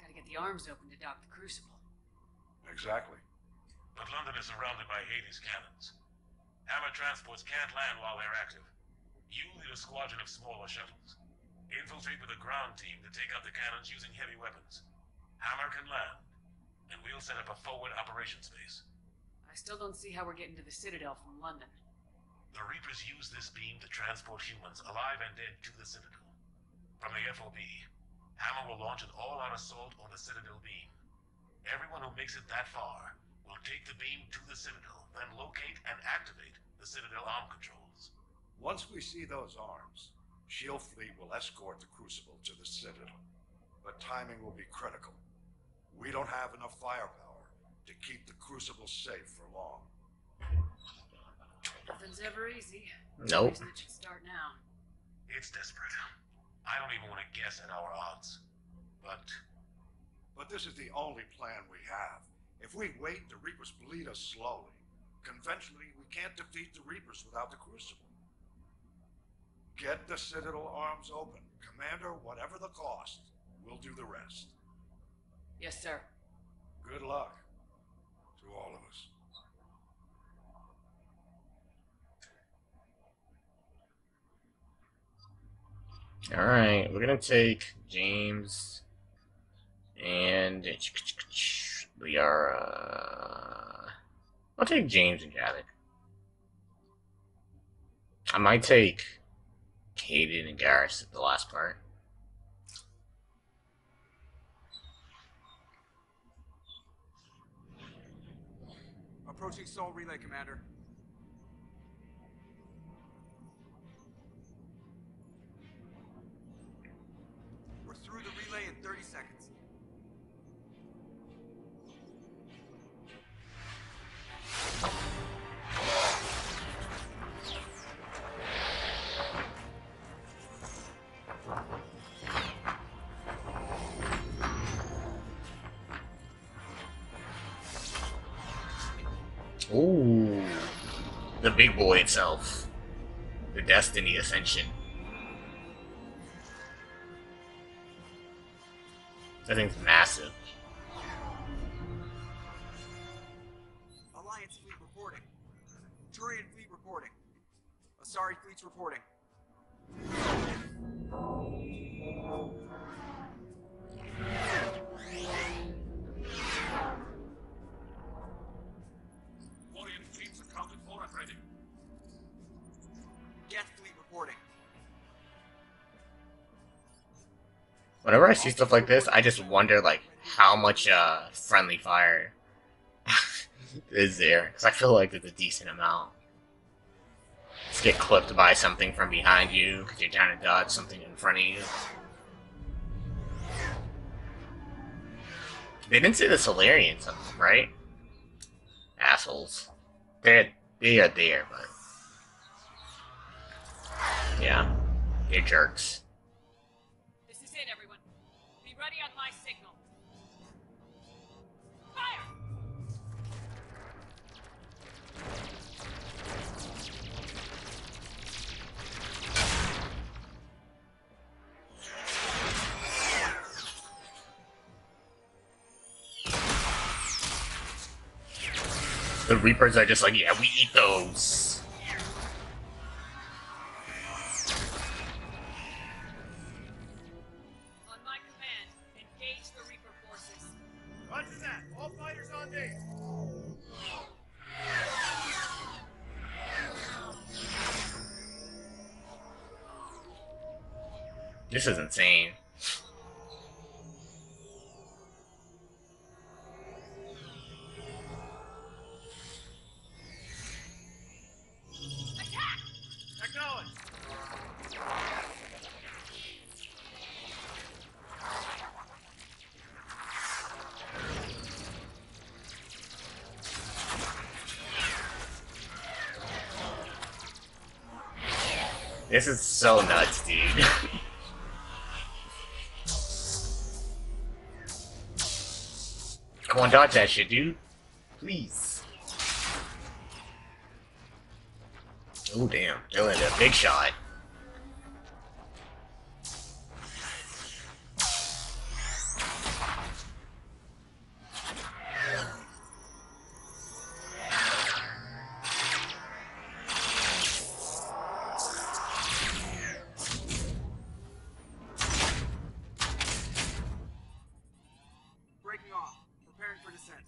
Gotta get the arms open to dock the Crucible. Exactly. But London is surrounded by Hades cannons. Hammer transports can't land while they're active. You lead a squadron of smaller shuttles. Infiltrate with a ground team to take out the cannons using heavy weapons. Hammer can land, and we'll set up a forward operations base. I still don't see how we're getting to the Citadel from London. The Reapers use this beam to transport humans, alive and dead, to the Citadel. From the FOB, Hammer will launch an all-out assault on the Citadel beam. Everyone who makes it that far will take the beam to the Citadel, then locate and activate the Citadel arm controls. Once we see those arms, SHIELD fleet will escort the Crucible to the Citadel. But timing will be critical. We don't have enough firepower to keep the Crucible safe for long. Nothing's ever easy. Nope. Reason it should start now. It's desperate. I don't even want to guess at our odds. But this is the only plan we have. If we wait, the Reapers bleed us slowly. Conventionally, we can't defeat the Reapers without the Crucible. Get the Citadel arms open. Commander, whatever the cost, we'll do the rest. Yes, sir. Good luck to all of us. Alright, we're gonna take James and we are I'll take James and Javik. I might take Caden and Garrus at the last part. Approaching Soul Relay, Commander. We're through the relay in 30 seconds. Ooh, the big boy itself, the Destiny Ascension. That thing's massive. Alliance fleet reporting. Turian fleet reporting. Asari fleet's reporting. Warrior fleets accounted for and ready. Geth fleet reporting. Whenever I see stuff like this, I just wonder, like, how much friendly fire is there? Because I feel like there's a decent amount. Just get clipped by something from behind you because you're trying to dodge something in front of you. They didn't say the Solarians, right? Assholes. They are there, but yeah, they're jerks. This is it, everyone. Be ready on my signal. Fire! The Reapers are just like, yeah, we eat those. On my command, engage the Reaper forces. Roger that. All fighters on base. This is insane. Acknowledge. This is so nuts, dude. Come on, dodge that shit, dude. Please. Oh, damn. They landed a big shot. Breaking off. Preparing for descent.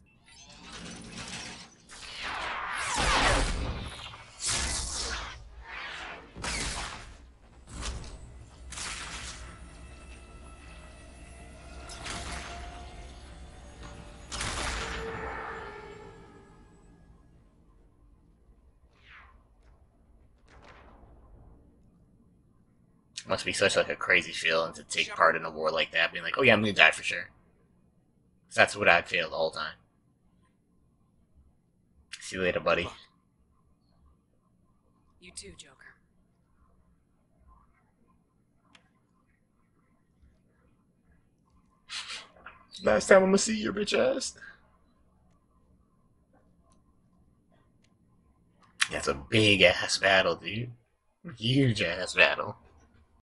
Must be such like a crazy feeling to take part in a war like that, being like, oh yeah, I'm gonna die for sure. 'Cause that's what I'd feel the whole time. See you later, buddy. You too, Joker. Last time I'm gonna see your bitch ass. That's a big ass battle, dude. Huge ass battle.